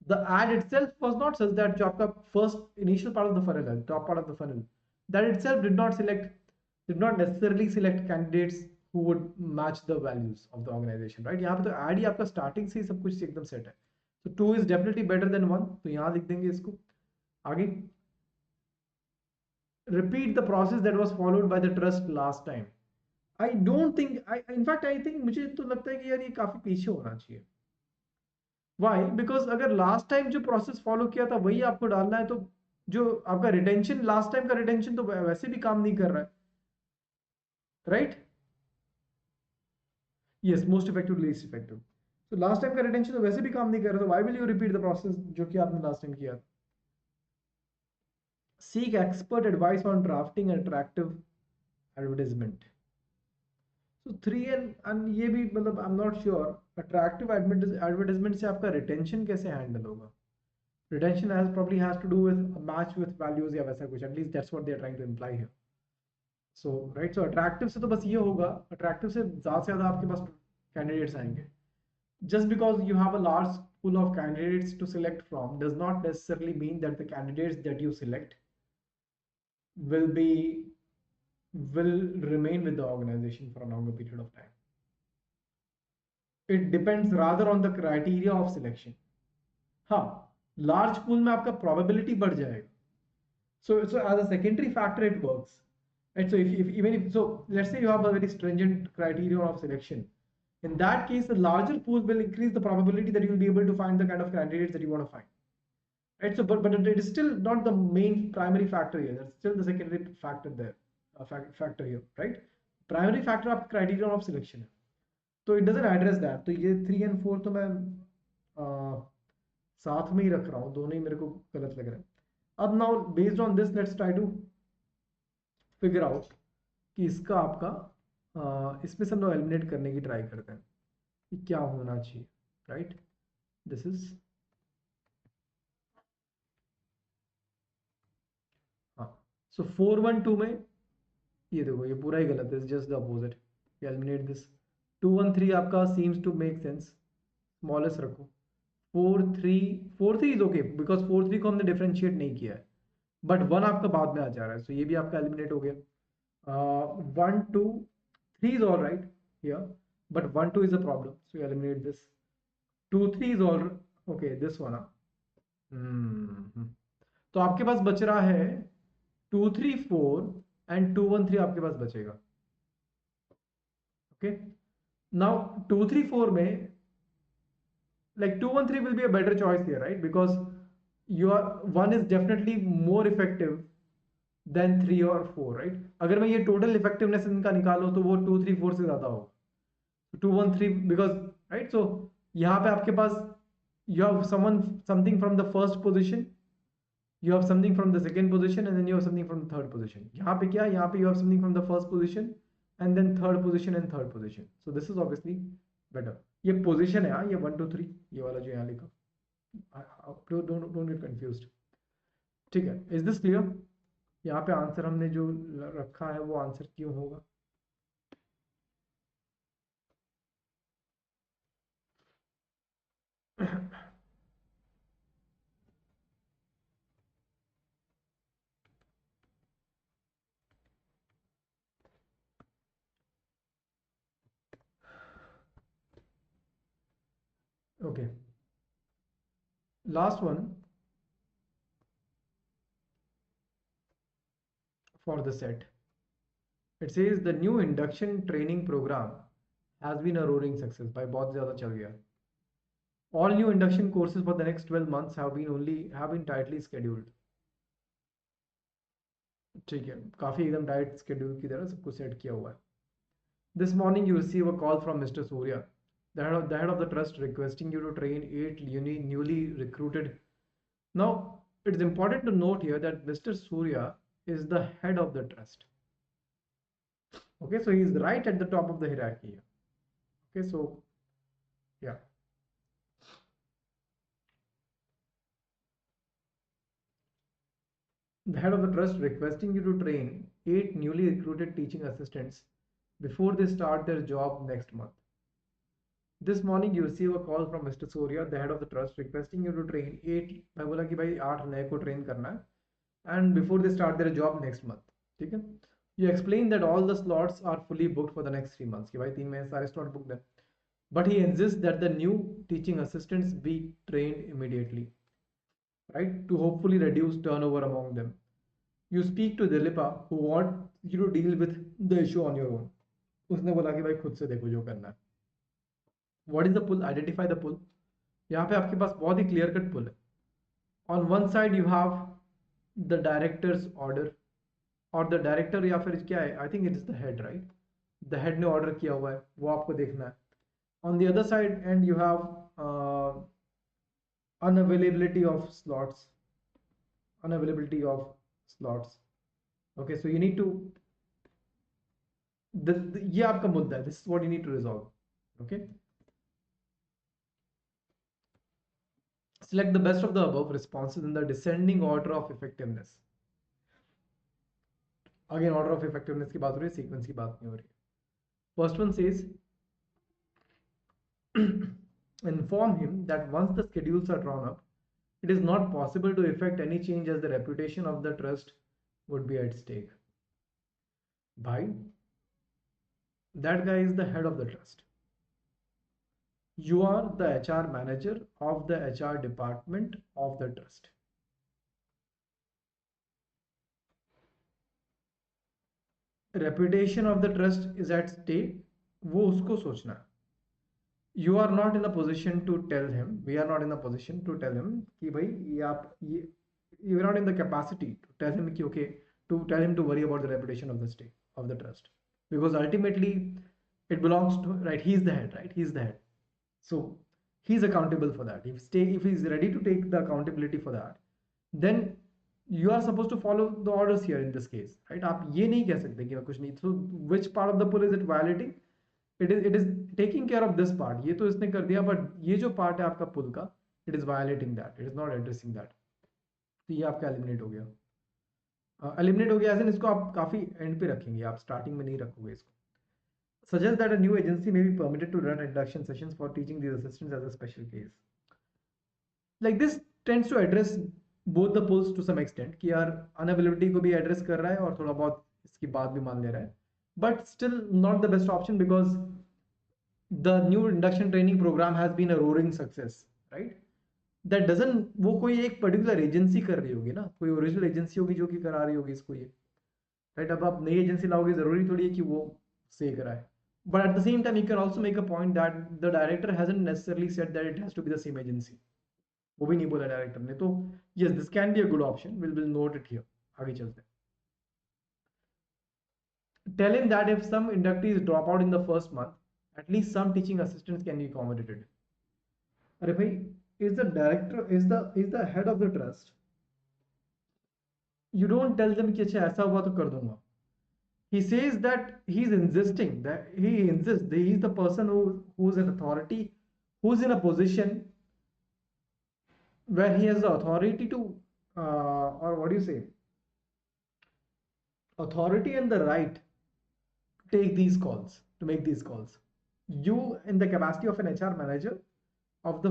[SPEAKER 1] the ad itself was not such that जो आपका first initial part of the funnel है, top part of the funnel, that itself did not necessarily select candidates who would match the values of the organization, right? यहाँ पे तो ad ही आपका starting से ही सब कुछ एकदम set है. So 2 is definitely better than 1. तो यहाँ लिख देंगे इसको. आगे, repeat the process that was followed by the trust last time. I don't think, in fact I think मुझे तो लगता है कि यार ये काफी पीछे होना चाहिए. Why? Because अगर लास्ट टाइम जो प्रोसेस फॉलो किया था वही आपको डालना है, तो जो आपका रिटेंशन, लास्ट टाइम का रिटेंशन तो वैसे भी काम नहीं कर रहा है, right? Yes, most effective, least effective. तो लास्ट टाइम का रिटेंशन तो वैसे भी काम नहीं कर रहा, तो why will you repeat the process जो कि आपने लास्ट टाइम किया. Seek expert advice on drafting attractive advertisement. तो 3 एंड ये भी मतलब I am not sure attractive advertisement से आपका रिटेंशन कैसे हैंडल होगा. Retention has probably has to do with a match with values या वैसा कुछ, at least that's what they are trying to imply here. So right, so attractive से तो बस ये होगा, attractive से ज़्यादा से ज़्यादा आपके पास candidates आएंगे. Just because you have a large pool of candidates to select from does not necessarily mean that the candidates that you select will remain with the organization for a longer period of time. It depends rather on the criteria of selection. हाँ, large pool में आपका probability बढ़ जाएगा. So as a secondary factor it works. Right? So if let's say you have a very stringent criteria of selection. In that case, the larger pool will increase the probability that you will be able to find the kind of candidates that you want to find. Right? So, but it is still not the main primary factor here. That's still the secondary factor there, factor here, right? Primary factor of criteria of selection. So it doesn't address that. So ये 3 and 4 तो मैं साथ में ही रख रहा हूँ, दोनों ही मेरे को गलत लग रहा है. अब now based on this, let's try to figure out कि इसका आपका इसमें से हम लोग एलिमिनेट करने की ट्राई करते हैं कि क्या होना चाहिए, राइट? दिस इज हाँ. सो 412 में ये देखो ये पूरा ही गलत है, just the opposite. Eliminate this. 213 आपका seems to make sense, smallest रखो. 43 इज ओके बिकॉज 43 को हमने डिफरेंशिएट नहीं किया है, बट 1 आपका बाद में आ जा रहा है, सो ये भी आपका एलिमिनेट हो गया. 1 2 3 is all right here, but 1 2 is a problem, so you eliminate this. 2 3 is all okay, this one. तो आपके पास बच रहा है 2 3 4 and 2 1 3 आपके पास बचेगा. ओके, नाउ 2 3 4 में like 2 1 3 will be a better choice here, right? Because your 1 is definitely more effective than 3 और 4, right? अगर मैं ये टोटल इफेक्टिवनेस इनका निकालो तो वो 2 3 4 से ज्यादा होगा. 2 1 3 बिकॉज राइट, सो यहाँ पे आपके पास you have something from the first position You have something from the second position and then you have something from the third position. यहाँ पे क्या है? यहाँ पे you have something from the first position and then third position and third position. So this is obviously better. ये position है, हाँ, ये 1 2 3 ये वाला जो यहाँ लिखा. Don't get confused. ठीक है, is this clear? यहाँ पे आंसर हमने जो रखा है वो आंसर क्यों होगा? Okay, last one for the set. It says the new induction training program has been a roaring success. भाई बहुत ज़्यादा चल गया. All new induction courses for the next 12 months have been tightly scheduled. ठीक है, काफी एकदम टाइट schedule की तरह सब कुछ सेट किया हुआ है. This morning you receive a call from Mr. Surya, the head of the trust, requesting you to train 8 newly recruited. Now, it's important to note here that Mr. Surya is the head of the trust. Okay, so he is right at the top of the hierarchy here. Okay, so yeah. The head of the trust requesting you to train 8 newly recruited teaching assistants before they start their job next month. This morning you receive a call from Mr. Surya, the head of the trust, requesting you to train 8. मैं बोला कि भाई 8 नए को train करना है, and before they start their job next month. ठीक है? You explain that all the slots are fully booked for the next 3 months. कि भाई 3 महीने सारे slot booked हैं. But he insists that the new teaching assistants be trained immediately, right? To hopefully reduce turnover among them. You speak to Dilipa, who wants you to deal with the issue on your own. उसने बोला कि भाई खुद से देखो जो करना है. What is the pull? Identify the pull. यहाँ पे आपके पास बहुत ही clear cut pull है. On one side you have the director's order, और the director या फिर क्या है? I think it is the head, right? The head ने order किया हुआ है, वो आपको देखना है. On the other side, and you have unavailability of slots. Okay, so you need to ये आपका मुद्दा है. This is what you need to resolve. Okay. Select the best of the above responses in the descending order of effectiveness. Again, order of effectiveness की बात हो रही है, sequence की बात नहीं हो रही है. First one says, inform him that once the schedules are drawn up, it is not possible to effect any change as the reputation of the trust would be at stake. Bhai, that guy is the head of the trust. You are the HR manager of the HR department of the trust. Reputation of the trust is at stake. वो उसको सोचना है. You are not in a position to tell him. We are not in a position to tell him कि भाई ये आप ये you are not in the capacity to tell him कि okay, to tell him to worry about the reputation of the state of the trust, because ultimately it belongs to, right? He's the head, right? He's the head. So he's accountable for that. If he's ready to take the accountability for that, then you are supposed to follow the orders here in this case, right? आप ये नहीं कह सकते कि कुछ नहीं. So which part of the pull is it violating? It is taking care of this part. ये तो इसने कर दिया, but ये जो part है आपका pull का, it is violating that. It is not addressing that. तो ये आपका eliminate हो गया. Eliminate हो गया ऐसे इसको आप काफी end पे रखेंगे, आप starting में नहीं रखोगे इसको. Suggest that a new agency may be permitted to run induction sessions for teaching these assistants as a special case. Like this tends to address both the pulls to some extent कि यार unavailability को भी address कर रहा है और थोड़ा बहुत इसकी बात भी मान ले रहा है, but still not the best option because the new induction training program has been a roaring success, right? That doesn't, वो कोई एक particular agency कर रही होगी ना, कोई original agency होगी जो कि करा रही होगी इसको ये, right? अब आप नई agency लाओगे, जरूरी थोड़ी है कि वो सही कराए. But at the same time, you can also make a point that the director hasn't necessarily said that it has to be the same agency. वो भी नहीं बोला डायरेक्टर ने. तो yes, this can be a good option. We'll note it here. आगे चलते हैं. Tell him that if some inductees drop out in the first month, at least some teaching assistants can be accommodated. अरे भाई, is the head of the trust you don't tell them कि अच्छा ऐसा हुआ तो कर दूंगा. He says that he insists that he is the person who's an authority, who's in a position where he has the authority to, or what do you say, authority and the right to take these calls, to make these calls. You, in the capacity of an HR manager of the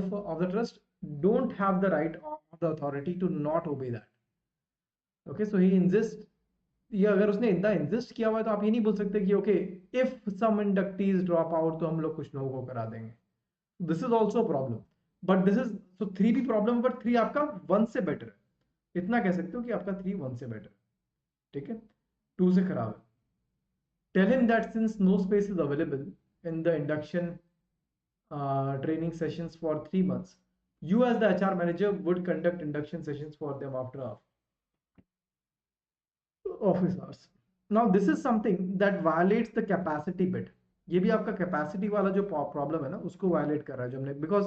[SPEAKER 1] trust, don't have the right or the authority to not obey that. Okay, so he insists. ये अगर उसने इतना insist किया हुआ है तो आप ये नहीं बोल सकते कि okay if some inductees drop out तो हम लोग कुछ लोगों को करा देंगे. This is also problem. But this is, so 3 भी प्रॉब्लम, बट 3 आपका 1 से बेटर है. इतना कह सकते हो कि आपका 3 1 से बेटर है. ठीक है, 2 से खराब है. Tell him that since no space is available in the induction training sessions for 3 months, you as the HR manager would conduct induction sessions for them after office hours. Now this is something that violates the capacity bit. ये भी आपका capacity वाला जो problem है ना उसको violate कर रहा है जो हमने, because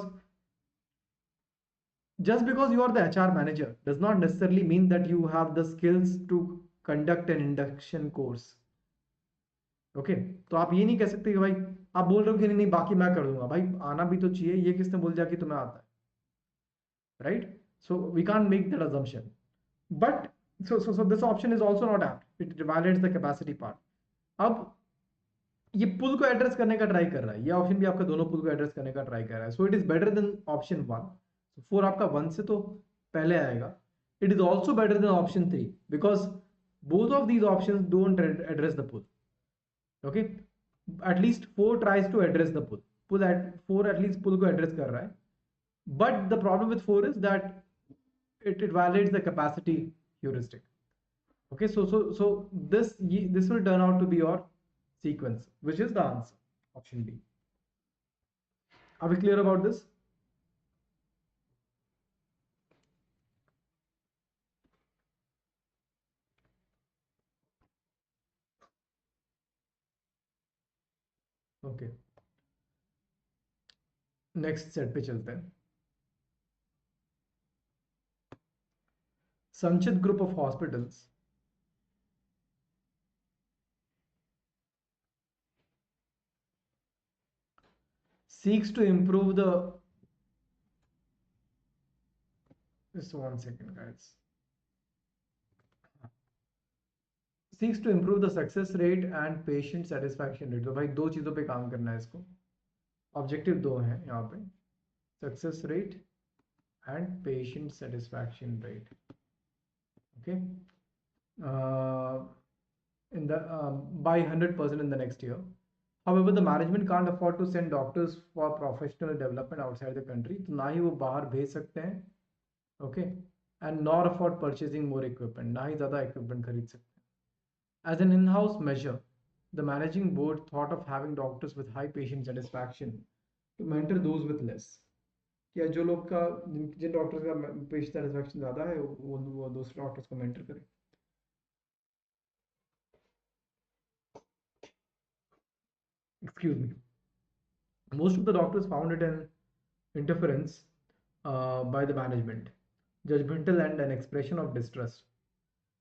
[SPEAKER 1] just because you are the HR manager does not necessarily mean that you have the skills to conduct an induction course. Okay तो आप ये नहीं कह सकते कि भाई आप बोल रहे हो कि नहीं नहीं बाकी मैं कर दूंगा. भाई आना भी तो चाहिए. ये किसने बोल दिया कि तुम्हें आता है, right? So we can't make that assumption. But so this option is also not apt. It violates the capacity part. अब ये पुल को एड्रेस करने का ट्राई कर रहा है. ये ऑप्शन भी आपका दोनों पुल को एड्रेस करने का ट्राई कर रहा है. So it is better than option 1. 4 आपका 1 से तो पहले आएगा. It is also better than option 3 because both of these options don't address the pull. Okay, at least 4 tries to address the pull at 4 at least pull को address कर रहा है. But the problem with 4 is that it violates the capacity heuristic. Okay, so this will turn out to be your sequence, which is the answer, option B. Are we clear about this? Okay, next set पे चलते हैं. Sanchit group of hospitals seeks to improve the, just 1 second guys, seeks to improve the success rate and patient satisfaction rate. तो भाई दो चीजों पे काम करना है इसको. ऑब्जेक्टिव दो हैं यहाँ पे, success rate and patient satisfaction rate. Okay, in the by 100% in the next year. However, the management can't afford to send doctors for professional development outside the country. तो ना ही वो बाहर भेज सकते हैं. Okay, and nor afford purchasing more equipment. ना ही ज़्यादा equipment खरीद सकते हैं. As an in-house measure, the managing board thought of having doctors with high patient satisfaction to mentor those with less. क्या जो लोग का जिन डॉक्टर्स का पेशेंट सेटिस्फैक्शन ज़्यादा है वो दूसरे डॉक्टर्स को मेंटर करें. Excuse me. Most of the doctors found it an interference by the management, judgmental and an expression of distrust.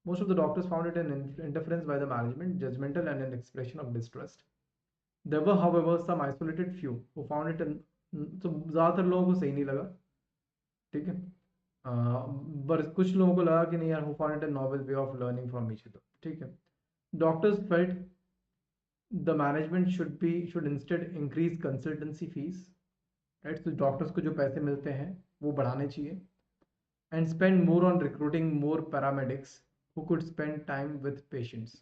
[SPEAKER 1] Most of the doctors found it an interference by the management, judgmental and an expression of distrust. There were, however, some isolated few who found it an, तो ज़्यादातर लोगों को सही नहीं लगा. ठीक है, पर कुछ लोगों को लगा कि नहीं यार, who found it a novel way of learning from each other. ठीक है, doctors felt the management should instead increase consultancy fees, right? So doctors को जो पैसे मिलते हैं वो बढ़ाने चाहिए, and spend more on recruiting more paramedics who could spend time with patients.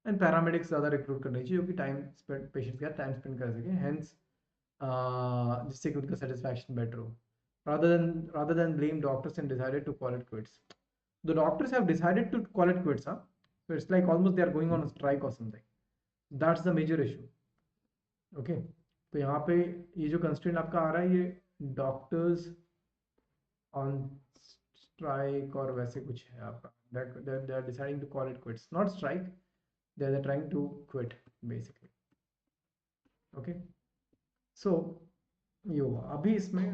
[SPEAKER 1] And paramedics ज़्यादा recruit करने चाहिए क्योंकि time spend patients का time spend कर सके, hence जिससे कि उनका satisfaction better हो. Rather than blame doctors and decided to call it quits. The doctors have decided to call it quits, huh? So it's like almost they are going on a strike or something. That's the major issue. Okay, तो यहाँ पे ये जो constraint आपका आ रहा है ये doctors on strike और वैसे कुछ है आपका, they are deciding to call it quits, not strike, they are trying to quit basically. Okay, so यो अभी इसमें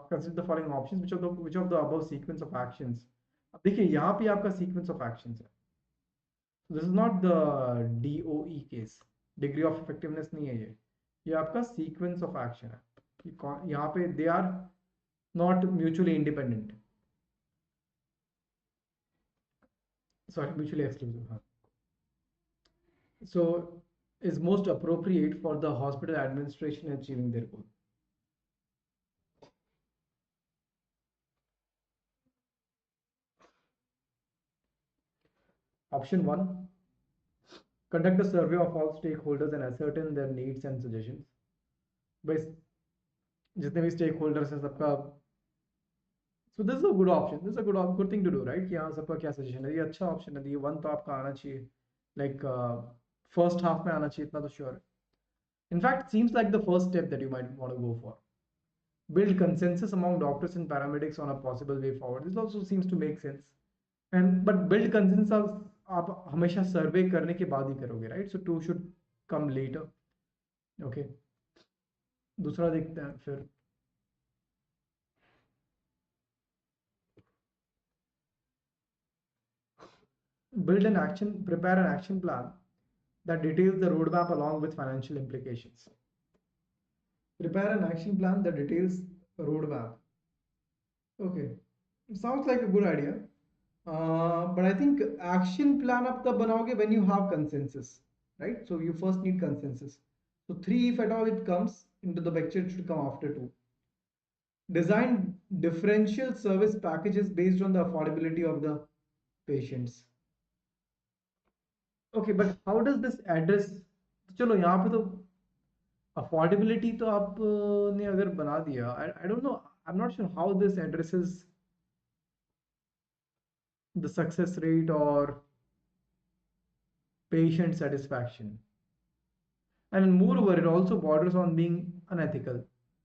[SPEAKER 1] consider the following options. Which of the above sequence of actions अब देखिए यहाँ पे आपका सीक्वेंस ऑफ एक्शंस है, this is not the DOE case, degree of effectiveness नहीं है ये आपका सीक्वेंस ऑफ एक्शन है। यहाँ पे they are not mutually independent, sorry mutually exclusive, हाँ। So is most appropriate for the hospital administration achieving their goal. Option 1, conduct a survey of all stakeholders and ascertain their needs and suggestions. बस जितने भी stake holders हैं सबका, so this is a good option, this is a good thing to do, right, कि हाँ सबका क्या suggestion है, ये अच्छा ऑप्शन है, ये वन तो आपका आना चाहिए, लाइक फर्स्ट हाफ में आना चाहिए, इतना तो श्योर है। In fact seems like the first step that you might want to go for, build consensus among doctors and paramedics on a possible way forward, this also seems to make sense, and but build consensus आप हमेशा survey करने के बाद ही करोगे, right, so two should come later. Okay, दूसरा देखते हैं फिर। Build an action, prepare an action plan that details the roadmap along with financial implications. Prepare an action plan that details roadmap. Okay, sounds like a good idea. But I think action plan up the बनाओगे when you have consensus, right? So you first need consensus. So three, if at all it comes into the picture, it should come after two. Design differential service packages based on the affordability of the patients. Okay, but how does this address, चलो यहाँ पे तो affordability तो आपने अगर बना दिया, I don't know, I'm not sure how this addresses the success rate or patient satisfaction, and moreover it also borders on being unethical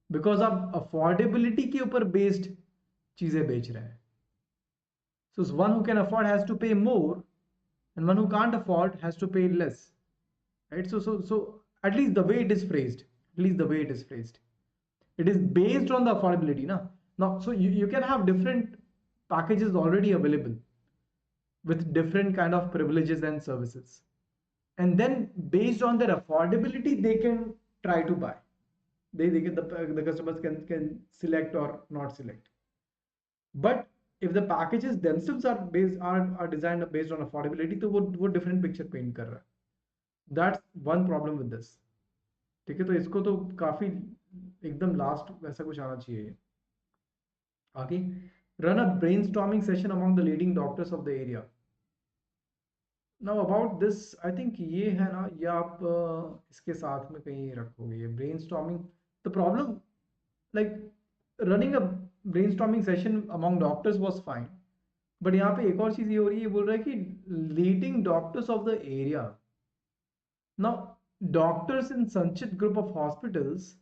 [SPEAKER 1] because आप affordability के ऊपर based चीजें बेच रहे हैं, so one who can afford has to pay more and one who can't afford has to pay less, right? So at least the way it is phrased, at least the way it is phrased, it is based on the affordability na. Now so you can have different packages already available with different kind of privileges and services, and then based on their affordability they can try to buy, they can, the customers can select or not select. But if the packages themselves are designed based on affordability, तो वो different picture paint कर रहा है, that's one problem with this। ठीक है, तो इसको तो काफी एकदम लास्ट वैसा कुछ आना चाहिए। आगे, run a brainstorming session among the leading doctors of the area। now about this I think ये है ना, ये आप इसके साथ में कहीं रखोगे ये brainstorming, the problem, like running a brainstorming session among doctors was fine, but यहाँ पे एक और चीज ये हो रही है, ये बोल रहा है कि leading doctors of the area. Now, doctors in Sanchit group of hospitals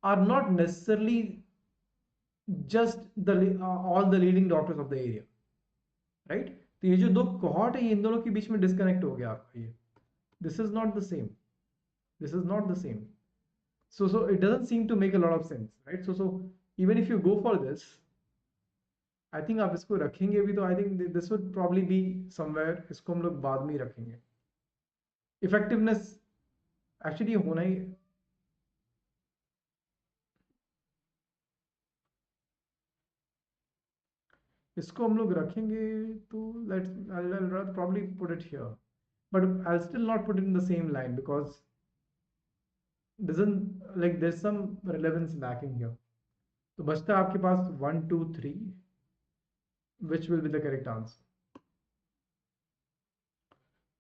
[SPEAKER 1] are not necessarily just the all the leading doctors of the area, right? तो ये जो दो cohort है, ये इन दोनों के बीच में disconnect हो गया आपका ये। This is not the same. This is not the same. So it doesn't seem to make a lot of sense, right? So even if you go for this, I think आप इसको रखेंगे भी तो I think this would probably be somewhere, इसको हम लोग बाद में ही रखेंगे। Effectiveness एक्चुअली होना ही, इसको हम लोग रखेंगे तो let's I'll probably put it here, but I'll still not put it in the same line because doesn't, like there's some relevance lacking here। तो बचता है आपके पास 1 2 3, which will be the correct answer।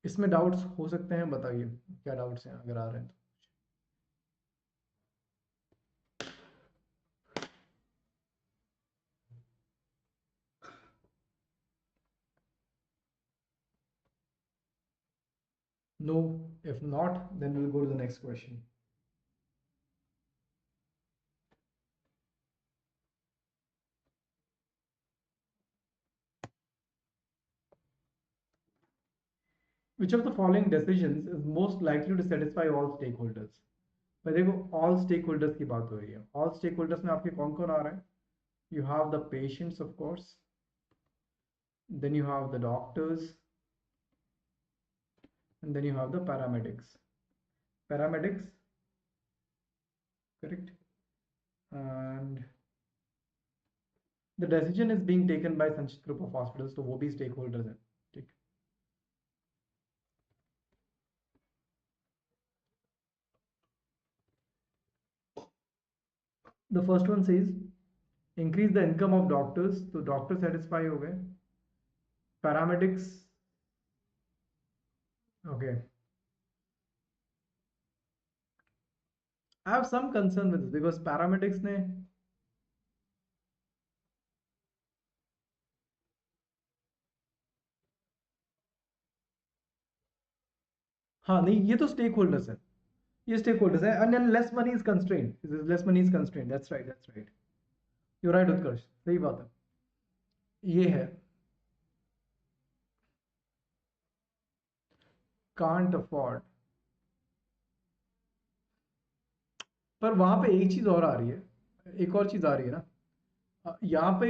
[SPEAKER 1] इसमें डाउट्स हो सकते हैं, बताइए क्या डाउट्स हैं अगर आ रहे हैं तो। No, if not, then we'll go to the next question। Which of the following decisions is most likely to satisfy all stakeholders? भाई देखो, all stakeholders की बात हो रही है, all stakeholders में आपके कौन कौन आ रहे हैं? You have the patients, of course, then you have the doctors, and then you have the paramedics. Paramedics, correct? And the decision is being taken by such group of hospitals, तो वो भी stakeholders हैं, ठीक? The first one says increase the income of doctors, तो doctor satisfy हो गए. Paramedics, okay. I have some concern with this because paramedics ने हाँ नहीं ये तो stakeholders है, ये stakeholders है, and then less money is constrained. Less money is constrained. That's right, that's right. You're right, उत्कर्ष, सही बात है. ये है can't afford. पर वहां पे एक चीज और आ रही है, एक और चीज आ रही है ना यहाँ पे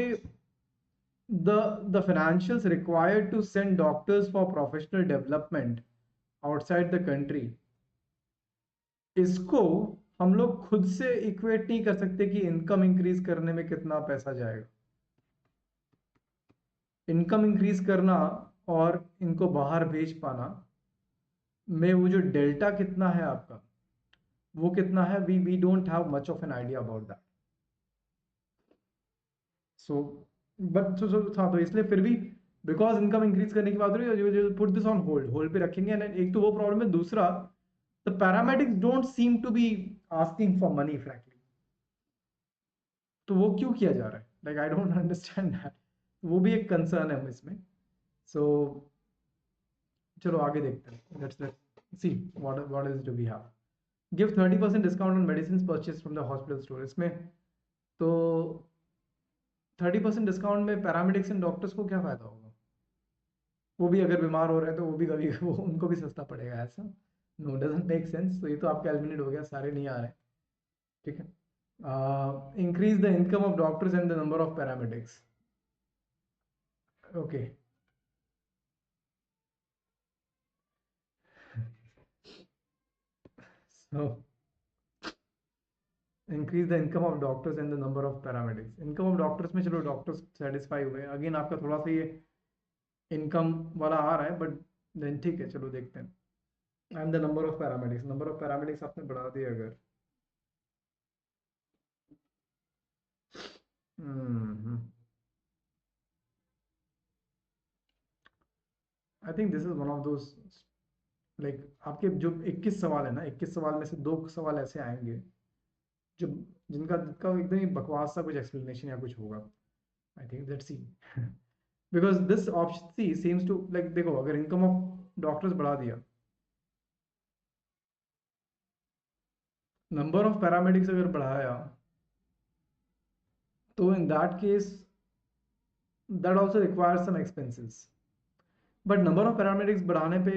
[SPEAKER 1] the financials required to send doctors for professional development outside the country, इसको हम लोग खुद से इक्वेट नहीं कर सकते कि इनकम इंक्रीज करने में कितना पैसा जाएगा. इनकम इंक्रीज करना और इनको बाहर भेज पाना में वो जो डेल्टा कितना है आपका, वो कितना है, we don't have much of an idea about that. So but हाँ, तो इसलिए फिर भी बिकॉज इनकम इंक्रीज करने की बात हो रही है, पुट दिस ऑन होल्ड पे रखेंगे. एंड एक तो वो प्रॉब्लम है, दूसरा the paramedics don't seem to be asking for money frankly. तो वो क्यों किया जा रहा है, like I don't understand that. वो भी एक कंसर्न है इसमें. सो चलो आगे देखते हैं. Let's see what is do we have. Give 30% discount on medicine purchase from the hospital store. इसमें तो 30% डिस्काउंट में पैरामेडिक्स एंड डॉक्टर्स को क्या फायदा होगा? वो भी अगर बीमार हो रहे हैं तो वो भी कभी वो उनको भी सस्ता पड़ेगा ऐसा? No, doesn't make sense. तो ये तो आपका एलिमिनेट हो गया, सारे नहीं आ रहे. ठीक है. Increase the income of doctors and the number of paramedics. Okay. So increase the income of doctors and the number of paramedics. Income of doctors में चलो डॉक्टर्स सेटिस्फाई हुए. अगेन आपका थोड़ा सा ये इनकम वाला आ रहा है, बट देन ठीक है, चलो देखते हैं. And the number of paramedics, number of paramedics आपने बढ़ा दिया अगर. I think this is one of those, like आपके जो 21 सवाल है ना, 21 सवाल में से 2 सवाल ऐसे आएंगे जो जिनका एकदम ही बकवास सा कुछ एक्सप्लेनेशन या कुछ होगा. I think let's see. Because this option C seems to like, देखो अगर इनकम ऑफ डॉक्टर्स बढ़ा दिया, नंबर ऑफ पैरामेडिक्स अगर बढ़ाया, तो in that case that also requires some expenses. But number of paramedics बढ़ाने पे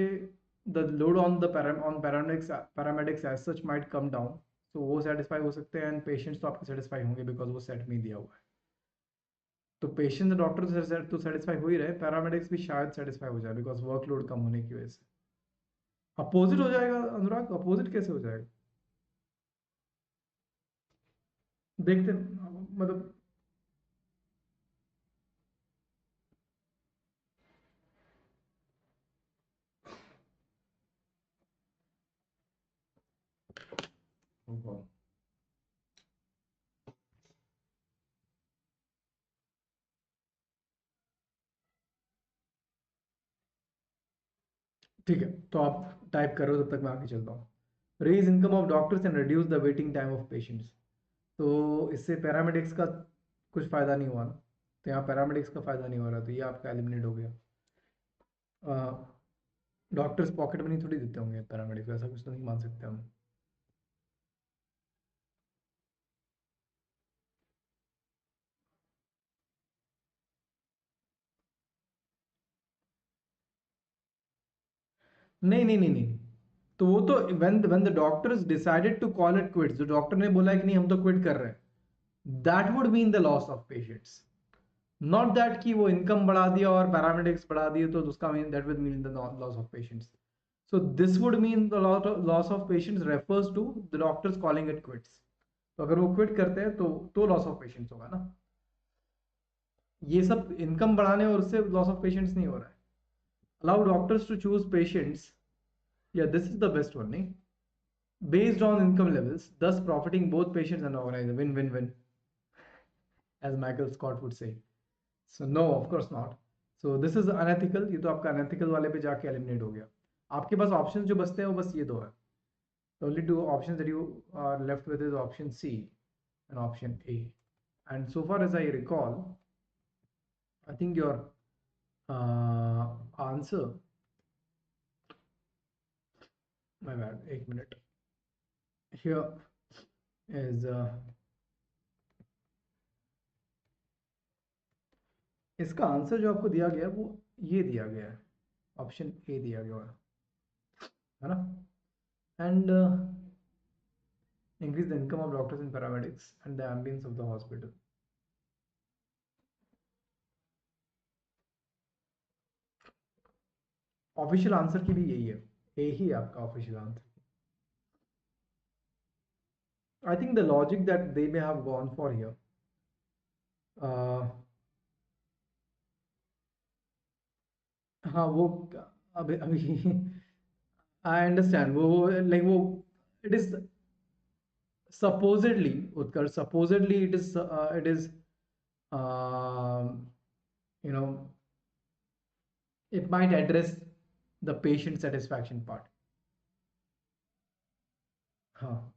[SPEAKER 1] the load on the paramedics as such might come down. तो वो सेटिस्फाई हो सकते हैं, एंड पेशेंट्स तो आपके सेटिस्फाई होंगे बिकॉज वो सेट में दिया हुआ है. तो पेशेंट डॉक्टर तो सेटिस्फाई हो ही रहे, पैरामेडिक्स भी शायद सेटिस्फाई हो जाए बिकॉज वर्कलोड कम होने की वजह से. अपोजिट हो जाएगा अनुराग, अपोजिट कैसे हो जाएगा? देखते मतलब ठीक है, तो आप टाइप कर रहे हो, तब तक मैं आगे चलता हूँ. Raise income of doctors and reduce the waiting time of patients. तो इससे पैरामेडिक्स का कुछ फ़ायदा नहीं हुआ ना, तो यहाँ पैरामेडिक्स का फ़ायदा नहीं हो रहा, तो ये आपका एलिमिनेट हो गया. डॉक्टर्स पॉकेट मनी थोड़ी देते होंगे पैरामेडिक्स, ऐसा कुछ तो नहीं मान सकते हम. नहीं नहीं नहीं नहीं, तो वो तो when the doctors decided to call it quits, जो डॉक्टर ने बोला है कि नहीं हम तो क्विट कर रहे हैं, that would mean the loss of patients. Not that कि वो इनकम बढ़ा दिया और पैरामेडिक्स बढ़ा दिए तो उसका mean that will mean the loss of patients. So this would mean the loss of patients refers to the doctors calling it quits. तो अगर वो क्विट करते हैं तो लॉस ऑफ पेशेंट्स होगा ना. ये सब इनकम बढ़ाने और उससे लॉस ऑफ पेशेंट्स नहीं हो रहा है. Allow doctors to choose patients, या this is the best one नहीं, based on income levels, thus profiting both patients and organizer. Win win win, as Michael Scott would say. So no, of course not. So this is unethical. ये तो आपका unethical वाले पे जाके eliminate हो गया. आपके पास options जो बचते हैं वो बस ये दो है. The only two options that you are left with is option C and option A. And so far as I recall, I think your answer, my bad, 1 minute. Here is इसका answer जो आपको दिया गया है वो ये दिया गया है, ऑप्शन ए दिया गया है ना. And increase the income of doctors and paramedics and the ambience of the hospital. Official answer की भी यही है, ए ही आपका official answer. I think the logic that they may have gone for here, हाँ वो अभी अभी आई अंडरस्टैंड वो लाइक वो it is supposedly Utkar, supposedly it is you know, it might address the patient satisfaction part. हाँ,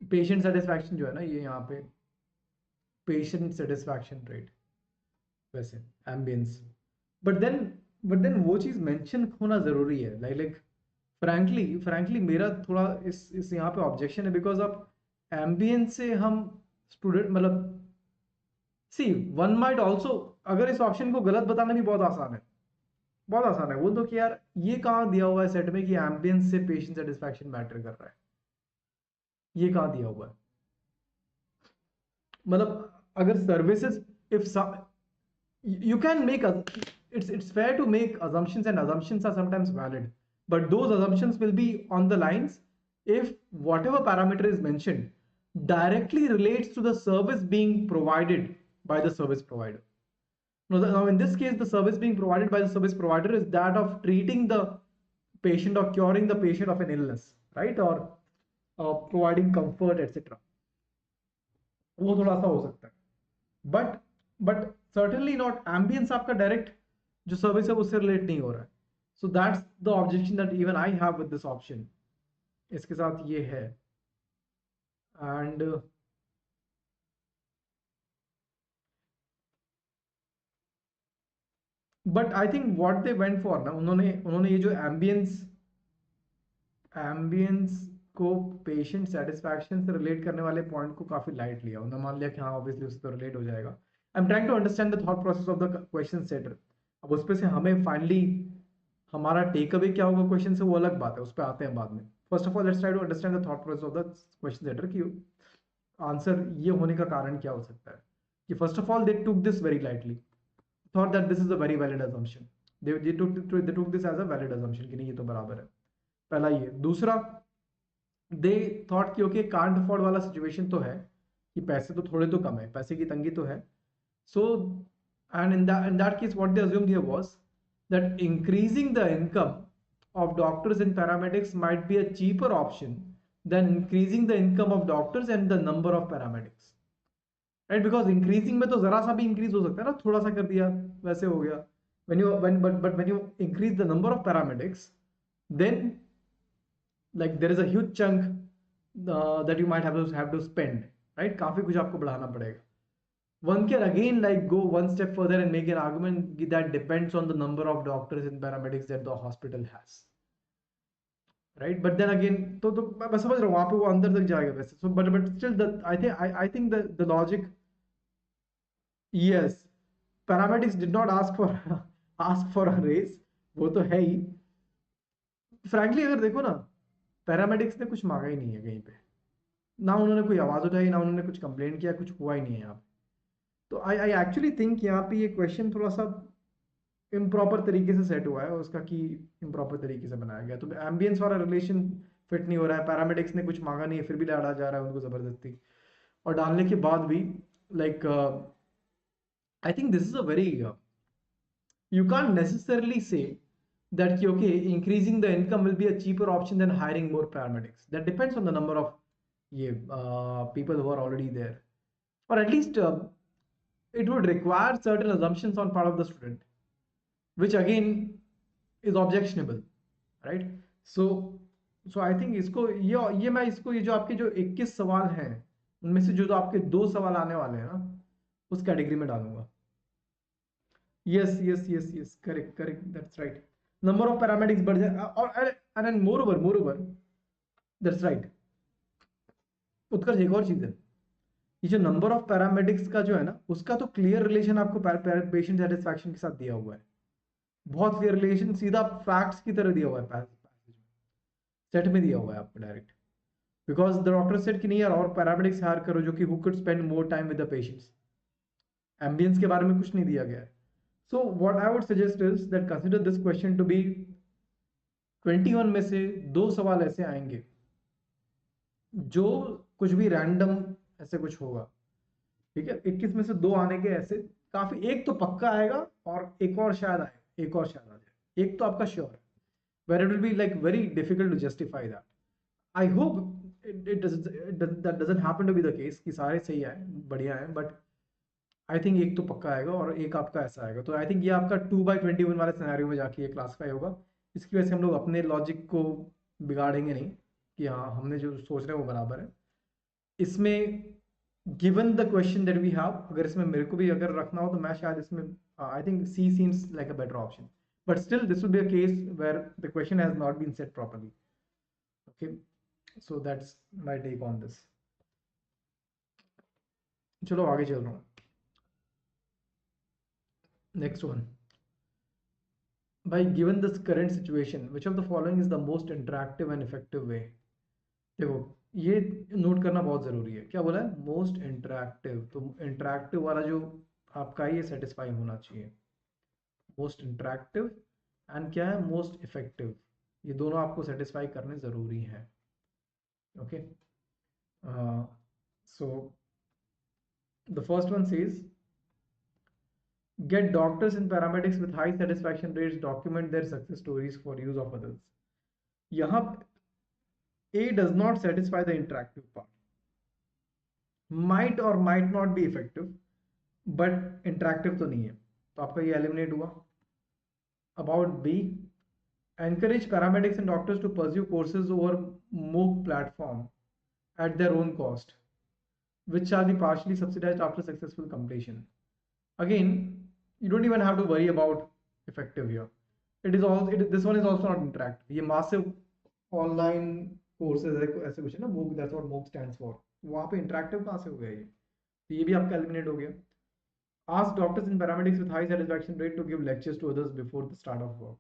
[SPEAKER 1] patient satisfaction जो है ना ये यहाँ पे patient satisfaction rate वैसे ambience, but then वो चीज़ mention होना ज़रूरी है. like frankly मेरा थोड़ा इस यहाँ पे ऑब्जेक्शन है, बिकॉज आप एम्बियंस से हम स्टूडेंट मतलब सी वन माइट ऑल्सो, अगर इस ऑप्शन को गलत बताना भी बहुत आसान है, बहुत आसान है. वो तो कि यार ये कहाँ दिया हुआ है सेट में कि एम्बियंस से पेशेंट सेटिस्फैक्शन मैटर कर रहा है, ये कहाँ दिया हुआ है. मतलब अगर services if you can make it's fair to make assumptions, and assumptions are sometimes valid, but those assumptions will be on the lines if whatever parameter is mentioned directly relates to the service being provided by the service provider. Now in this case, the service being provided by the service provider is that of treating the patient or curing the patient of an illness, right, or providing comfort etc. वो थोड़ा सा हो सकता है, but certainly not ambience आपका direct जो service है उससे रिलेट नहीं हो रहा है. So that's the objection that even I have with this option. इसके साथ ये है. And but I think what they went for ना, उन्होंने ये जो एम्बियंस को पेशेंट सेटिस्फैक्शन से रिलेट करने वाले पॉइंट को काफी लाइट लिया. उन्होंने मान लिया कि हाँ ऑब्वियसली उससे तो रिलेट हो जाएगा. I am trying to understand the thought process of the question setter. अब उस पे से हमें फाइनली हमारा टेक अवे क्या होगा क्वेश्चन से वो अलग बात है, उस पर आते हैं बाद में. First of all let's try to understand the thought process of the question setter कि आंसर ये होने का कारण क्या हो सकता है. कि first of all they took this very lightly, thought that this is a very valid assumption. they took this as a valid assumption कि नहीं ये तो बराबर है. पहला ये. दूसरा, दे थॉट कि ओके कांट अफोर्ड वाला सिचुएशन तो है कि पैसे तो थोड़े तो कम है, पैसे की तंगी तो है. So and in that case what they assumed here was that increasing the income of doctors and paramedics might be a cheaper option than increasing the income of doctors and the number of paramedics, right? Because increasing में तो जरा सा भी increase हो सकता है ना, थोड़ा सा कर दिया वैसे हो गया. But when you increase the number of paramedics, then like there is a huge chunk that you might have to spend, right? काफी कुछ आपको बढ़ाना पड़ेगा. One can again like go one step further and make an argument that depends on the number of doctors and paramedics that the hospital has, right? But then again तो मैं समझ रहा हूँ वहाँ पे वो अंदर तक जाएगा वैसे. So but still the I think the logic, yes, paramedics did not ask for a raise, वो तो है ही. frankly अगर देखो ना, पैरामेडिक्स ने कुछ मांगा ही नहीं है कहीं पे, ना उन्होंने कोई आवाज उठाई, ना उन्होंने कुछ कंप्लेन किया, कुछ हुआ ही नहीं है यहाँ पे. तो आई एक्चुअली थिंक यहाँ पे ये क्वेश्चन थोड़ा सा इम्प्रॉपर तरीके से सेट हुआ है, उसका की इम्प्रॉपर तरीके से बनाया गया। तो एम्बियंस वाला रिलेशन फिट नहीं हो रहा है, पैरामेडिक्स ने कुछ मांगा नहीं है फिर भी डाला जा रहा है उनको ज़बरदस्ती, और डालने के बाद भी like I think this is a very you can't necessarily say that okay, increasing the income will be a cheaper option than hiring more paramedics. That depends on the number of people who are already there, or at least it would require certain assumptions on part of the student, which again is objectionable, right? So I think इसको ये मैं इसको ये जो आपके जो 21 सवाल हैं उनमें से जो आपके 2 सवाल आने वाले हैं ना उस कैटेगरी में डालूंगा। Yes, correct, that's right. Number of paramedics बढ़ जाए, और and moreover that's right। उत्कर्ष एक और चीज है, ये जो नंबर ऑफ पैरामेडिक्स का जो है ना उसका तो क्लियर रिलेशन आपको पेशेंट सेटिस्फैक्शन के साथ दिया हुआ है, बहुत क्लियर रिलेशन, सीधा फैक्ट्स की तरह दिया हुआ है, सेट में दिया हुआ है आपको direct, because the doctor set कि नहीं यार और पैरामेडिक्स हायर करो जो कि who could spend more time with the patients, ambience के बारे में कुछ नहीं दिया गया है। So what I would suggest is that consider this question to be 21 में से 2 सवाल ऐसे आएंगे जो कुछ भी रैंडम ऐसे कुछ होगा, ठीक है। 21 में से 2 आने के ऐसे काफी, एक तो पक्का आएगा और एक और शायद आए, एक और शायद आ जाए, एक तो आपका श्योर है, where it will be like very difficult to justify that. I hope that doesn't happen to be the case कि सारे सही आए बढ़िया है, बट आई थिंक एक तो पक्का आएगा और एक आपका ऐसा आएगा। तो आई थिंक ये आपका 2/21 वाले सिनेरियो में जाके ये क्लासीफाई होगा। इसकी वजह से हम लोग अपने लॉजिक को बिगाड़ेंगे नहीं कि हाँ हमने जो सोच रहे हैं वो बराबर है। इसमें given the question that we have, अगर इसमें मेरे को भी अगर रखना हो तो मैं शायद इसमें I think C seems like a better option, but still this will be a case where the question has not been set properly. Okay, so that's my take on this. चलो आगे चल रहा हूँ, next one. By given this current situation, which of the following is the most interactive and effective way? देखो ये note करना बहुत ज़रूरी है, क्या बोला है मोस्ट इंटरैक्टिव, तो इंटरैक्टिव वाला जो आपका ये सेटिस्फाई होना चाहिए, मोस्ट इंटरैक्टिव एंड क्या है मोस्ट इफेक्टिव, ये दोनों आपको सेटिस्फाई करने ज़रूरी हैं। Okay, so the first one says get doctors and paramedics with high satisfaction rates document their success stories for use of others। यहाँ A does not satisfy the interactive part, might or might not be effective, but interactive तो नहीं है, तो आपका ये eliminate हुआ। About B, encourage paramedics and doctors to pursue courses over MOOC platform at their own cost, which shall be partially subsidized after successful completion। Again, you don't even have to worry about effective here. This one is also not interactive, ये massive online courses ऐसे कुछ है ना, MOOC, that's what MOOC stands for, वहाँ पे interactive कहाँ से हो गया ये, तो ये भी आपका eliminate हो गया। Ask doctors and paramedics with high satisfaction rate to give lectures to others before the start of work।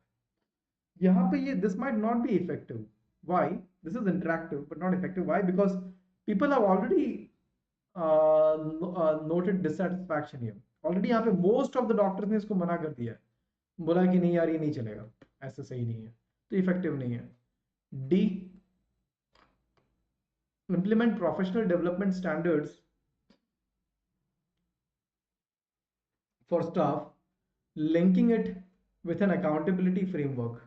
[SPEAKER 1] यहाँ पे ये this might not be effective, why? This is interactive but not effective, why? Because people have already noted dissatisfaction here already। यहाँ पे most of the doctors ने इसको मना कर दिया है, बोला कि नहीं यार ये नहीं चलेगा, ऐसा सही नहीं है, तो इफेक्टिव नहीं है। D, implement professional development standards for staff, linking it with an accountability framework।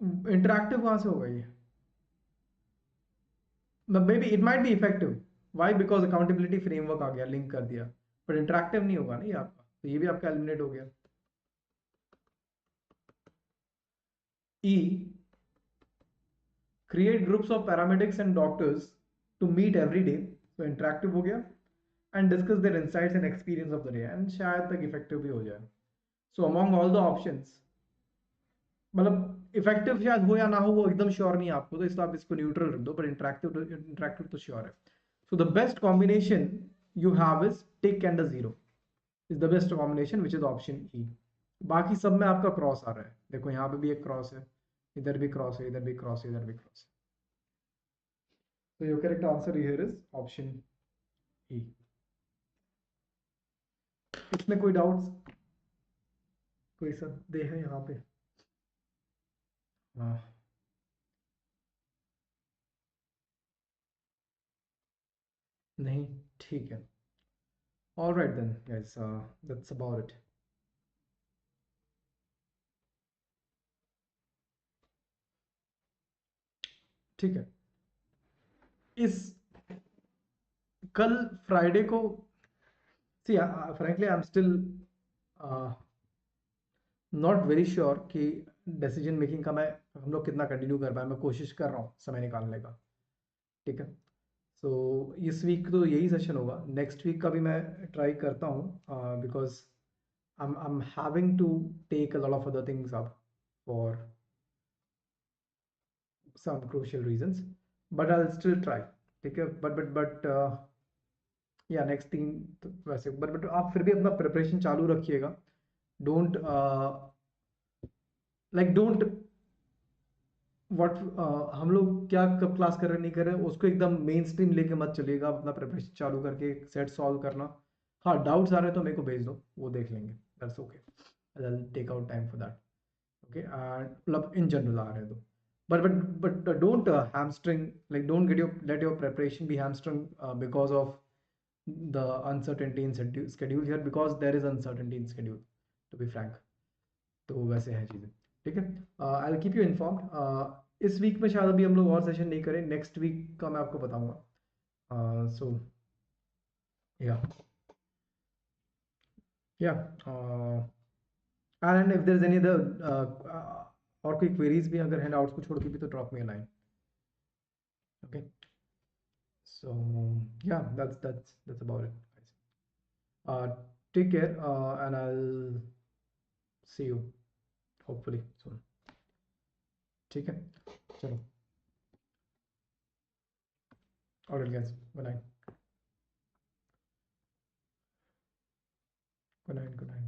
[SPEAKER 1] Interactive कहाँ से होगा ये, maybe it might be effective, why because accountability framework आ गया, लिंक कर दिया, पर इंटरैक्टिव नहीं होगा ना ये आपका, तो ये भी आपका एलिमिनेट हो गया। E, create groups of paramedics and doctors to meet every day, तो इंटरैक्टिव हो गया, and discuss their insights and experience of the day, and शायद तक इफेक्टिव भी हो जाए। So among all the options, मतलब इफेक्टिव शायद हो या ना हो वो एकदम श्योर नहीं है आपको, तो इसलिए आप इसको न्यूट्रल रख दो, पर इंटरैक्टिव तो श्योर है। So the best combination you have is tick and a zero is the best combination which is option E. बाकी सब में आपका क्रॉस आ रहा है, देखो यहाँ पे भी एक क्रॉस है, इधर भी क्रॉस है, इधर भी क्रॉस है, इधर भी क्रॉस है, So your correct answer here is option E. इसमें कोई डाउट्स, कोई संदेह है यहाँ पे? हाँ, नहीं, ठीक है. All right then, guys. That's about it. ठीक है. इस कल फ्राइडे को, see, frankly, I'm still uh, not very sure कि डिसीजन मेकिंग का मैं हम लोग कितना कंटिन्यू कर पाए. मैं कोशिश कर रहा हूँ समय निकालने का. ठीक है. सो इस वीक तो यही सेशन होगा. नेक्स्ट वीक का भी मैं ट्राई करता हूँ because I'm having to take a lot of other things up for some crucial reasons, but I'll still try. ठीक है. बट या नेक्स्ट 3 तो वैसे, बट आप फिर भी अपना प्रिपरेशन चालू रखिएगा. डोंट लाइक डोंट व्हाट हम लोग क्या कब क्लास कर रहे हैं नहीं कर रहे हैं उसको एकदम मेन स्ट्रीम लेके मत चलिएगा. अपना प्रिपरेशन चालू करके सेट सॉल्व करना. हाँ, डाउट्स आ रहे हैं तो मेरे को भेज दो, वो देख लेंगे. That's okay. I take out time for that. Okay. And मतलब इन जनरल आ रहे हैं तो, but don't hamstring, like don't get your let your preparation be hamstrung because of the uncertainty in schedule here, because there is uncertainty in schedule, to be frank. तो वैसे हैं चीज़ें. ठीक है. I will keep you informed. इस week में शायद अभी हम लोग और सेशन नहीं करें. नेक्स्ट वीक का मैं आपको बताऊंगा. So yeah yeah and if there is any other और कोई क्वेरीज भी अगर है, डाउट्स को छोड़ के भी, तो drop me a line. Okay. So yeah, that's about it, guys. Take care, and I'll see you hopefully soon. ठीक है. चलो. All right, guys. Good night. Good night. Good night.